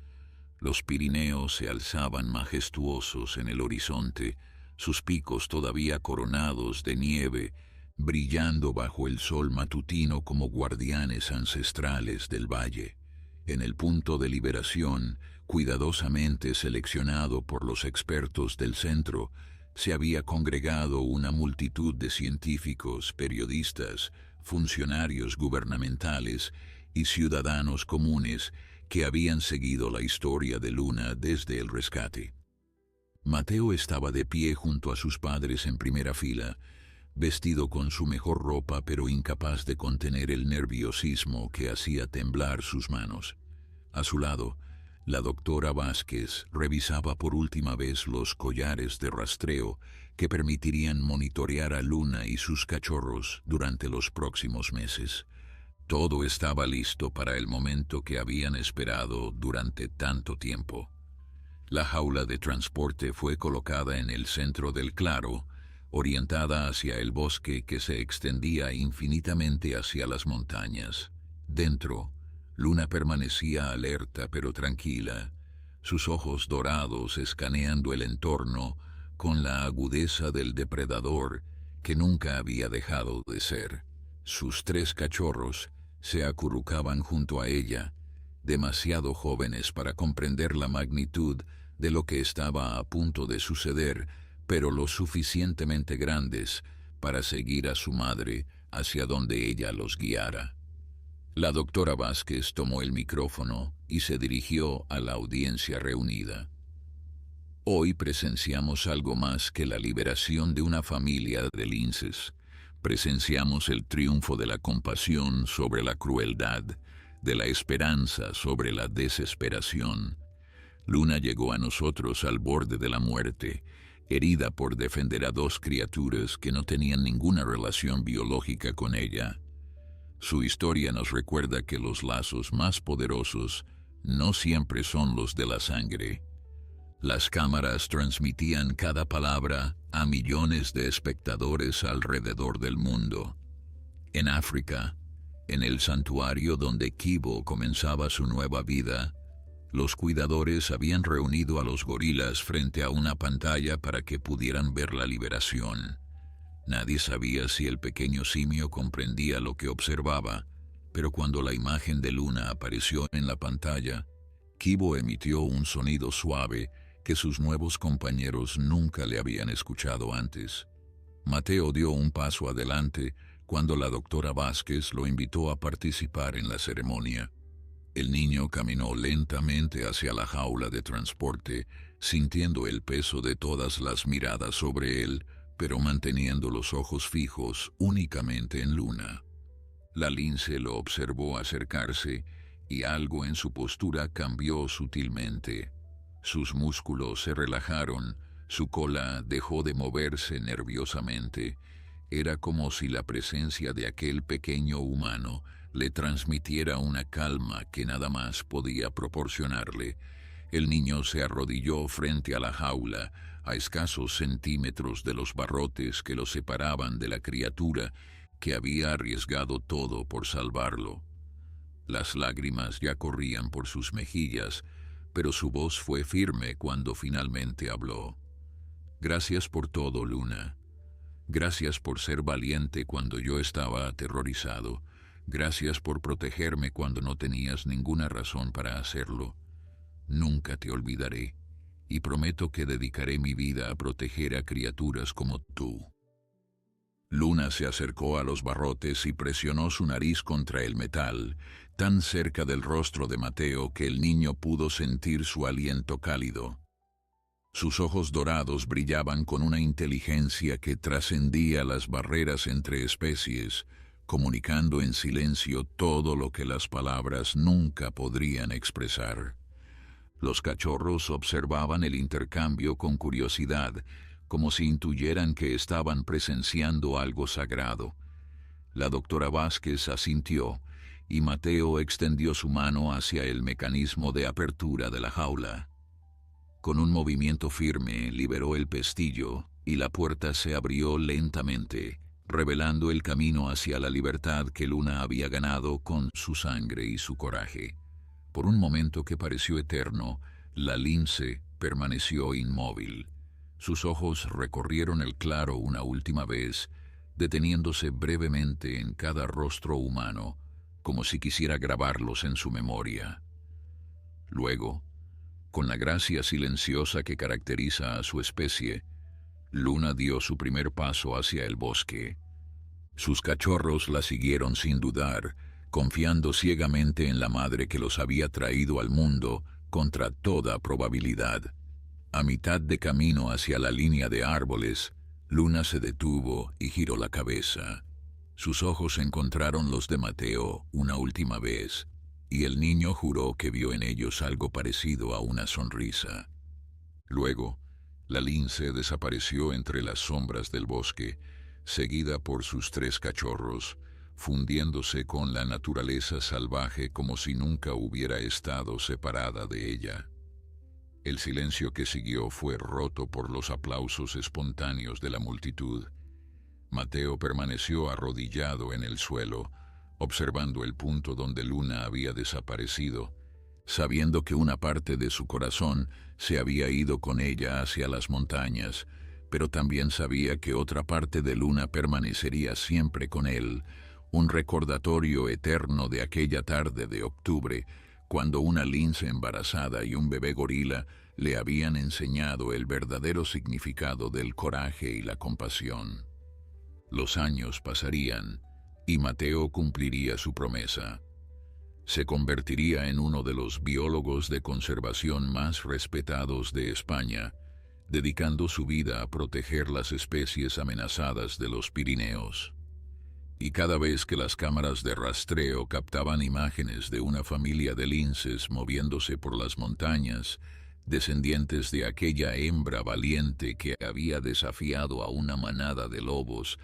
Los Pirineos se alzaban majestuosos en el horizonte, sus picos todavía coronados de nieve, brillando bajo el sol matutino como guardianes ancestrales del valle. En el punto de liberación, cuidadosamente seleccionado por los expertos del centro, se había congregado una multitud de científicos, periodistas, funcionarios gubernamentales y ciudadanos comunes que habían seguido la historia de Luna desde el rescate. Mateo estaba de pie junto a sus padres en primera fila, vestido con su mejor ropa pero incapaz de contener el nerviosismo que hacía temblar sus manos. A su lado, la doctora Vázquez revisaba por última vez los collares de rastreo que permitirían monitorear a Luna y sus cachorros durante los próximos meses. Todo estaba listo para el momento que habían esperado durante tanto tiempo. La jaula de transporte fue colocada en el centro del claro, orientada hacia el bosque que se extendía infinitamente hacia las montañas. Dentro, Luna permanecía alerta pero tranquila, sus ojos dorados escaneando el entorno con la agudeza del depredador que nunca había dejado de ser. Sus 3 cachorros se acurrucaban junto a ella, demasiado jóvenes para comprender la magnitud de lo que estaba a punto de suceder, pero lo suficientemente grandes para seguir a su madre hacia donde ella los guiara. La doctora Vázquez tomó el micrófono y se dirigió a la audiencia reunida. Hoy presenciamos algo más que la liberación de una familia de linces. Presenciamos el triunfo de la compasión sobre la crueldad, de la esperanza sobre la desesperación. Luna llegó a nosotros al borde de la muerte, herida por defender a dos criaturas que no tenían ninguna relación biológica con ella. Su historia nos recuerda que los lazos más poderosos no siempre son los de la sangre. Las cámaras transmitían cada palabra a millones de espectadores alrededor del mundo. En África, en el santuario donde Kibo comenzaba su nueva vida, los cuidadores habían reunido a los gorilas frente a una pantalla para que pudieran ver la liberación. Nadie sabía si el pequeño simio comprendía lo que observaba, pero cuando la imagen de Luna apareció en la pantalla, Kibo emitió un sonido suave que sus nuevos compañeros nunca le habían escuchado antes. Mateo dio un paso adelante cuando la doctora Vázquez lo invitó a participar en la ceremonia. El niño caminó lentamente hacia la jaula de transporte, sintiendo el peso de todas las miradas sobre él, pero manteniendo los ojos fijos únicamente en Luna. La lince lo observó acercarse y algo en su postura cambió sutilmente. Sus músculos se relajaron, su cola dejó de moverse nerviosamente. Era como si la presencia de aquel pequeño humano le transmitiera una calma que nada más podía proporcionarle. El niño se arrodilló frente a la jaula, a escasos centímetros de los barrotes que lo separaban de la criatura que había arriesgado todo por salvarlo. Las lágrimas ya corrían por sus mejillas, pero su voz fue firme cuando finalmente habló. Gracias por todo, Luna. Gracias por ser valiente cuando yo estaba aterrorizado. Gracias por protegerme cuando no tenías ninguna razón para hacerlo. Nunca te olvidaré, y prometo que dedicaré mi vida a proteger a criaturas como tú. Luna se acercó a los barrotes y presionó su nariz contra el metal, tan cerca del rostro de Mateo que el niño pudo sentir su aliento cálido. Sus ojos dorados brillaban con una inteligencia que trascendía las barreras entre especies, comunicando en silencio todo lo que las palabras nunca podrían expresar. Los cachorros observaban el intercambio con curiosidad, como si intuyeran que estaban presenciando algo sagrado. La doctora Vázquez asintió, y Mateo extendió su mano hacia el mecanismo de apertura de la jaula. Con un movimiento firme liberó el pestillo, y la puerta se abrió lentamente, revelando el camino hacia la libertad que Luna había ganado con su sangre y su coraje. Por un momento que pareció eterno, la lince permaneció inmóvil. Sus ojos recorrieron el claro una última vez, deteniéndose brevemente en cada rostro humano, como si quisiera grabarlos en su memoria. Luego, con la gracia silenciosa que caracteriza a su especie, Luna dio su primer paso hacia el bosque. Sus cachorros la siguieron sin dudar, confiando ciegamente en la madre que los había traído al mundo contra toda probabilidad. A mitad de camino hacia la línea de árboles, Luna se detuvo y giró la cabeza. Sus ojos encontraron los de Mateo una última vez, y el niño juró que vio en ellos algo parecido a una sonrisa. Luego, la lince desapareció entre las sombras del bosque, seguida por sus 3 cachorros, fundiéndose con la naturaleza salvaje como si nunca hubiera estado separada de ella. El silencio que siguió fue roto por los aplausos espontáneos de la multitud. Mateo permaneció arrodillado en el suelo, observando el punto donde Luna había desaparecido, sabiendo que una parte de su corazón se había ido con ella hacia las montañas, pero también sabía que otra parte de Luna permanecería siempre con él, un recordatorio eterno de aquella tarde de octubre, cuando una lince embarazada y un bebé gorila le habían enseñado el verdadero significado del coraje y la compasión. Los años pasarían, y Mateo cumpliría su promesa. Se convertiría en uno de los biólogos de conservación más respetados de España, dedicando su vida a proteger las especies amenazadas de los Pirineos. Y cada vez que las cámaras de rastreo captaban imágenes de una familia de linces moviéndose por las montañas, descendientes de aquella hembra valiente que había desafiado a una manada de lobos,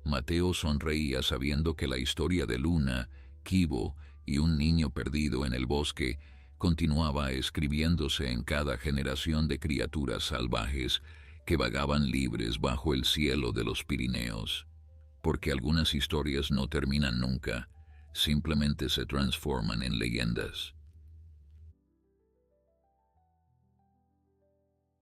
Mateo sonreía sabiendo que la historia de Luna, Kibo y un niño perdido en el bosque continuaba escribiéndose en cada generación de criaturas salvajes que vagaban libres bajo el cielo de los Pirineos. Porque algunas historias no terminan nunca, simplemente se transforman en leyendas.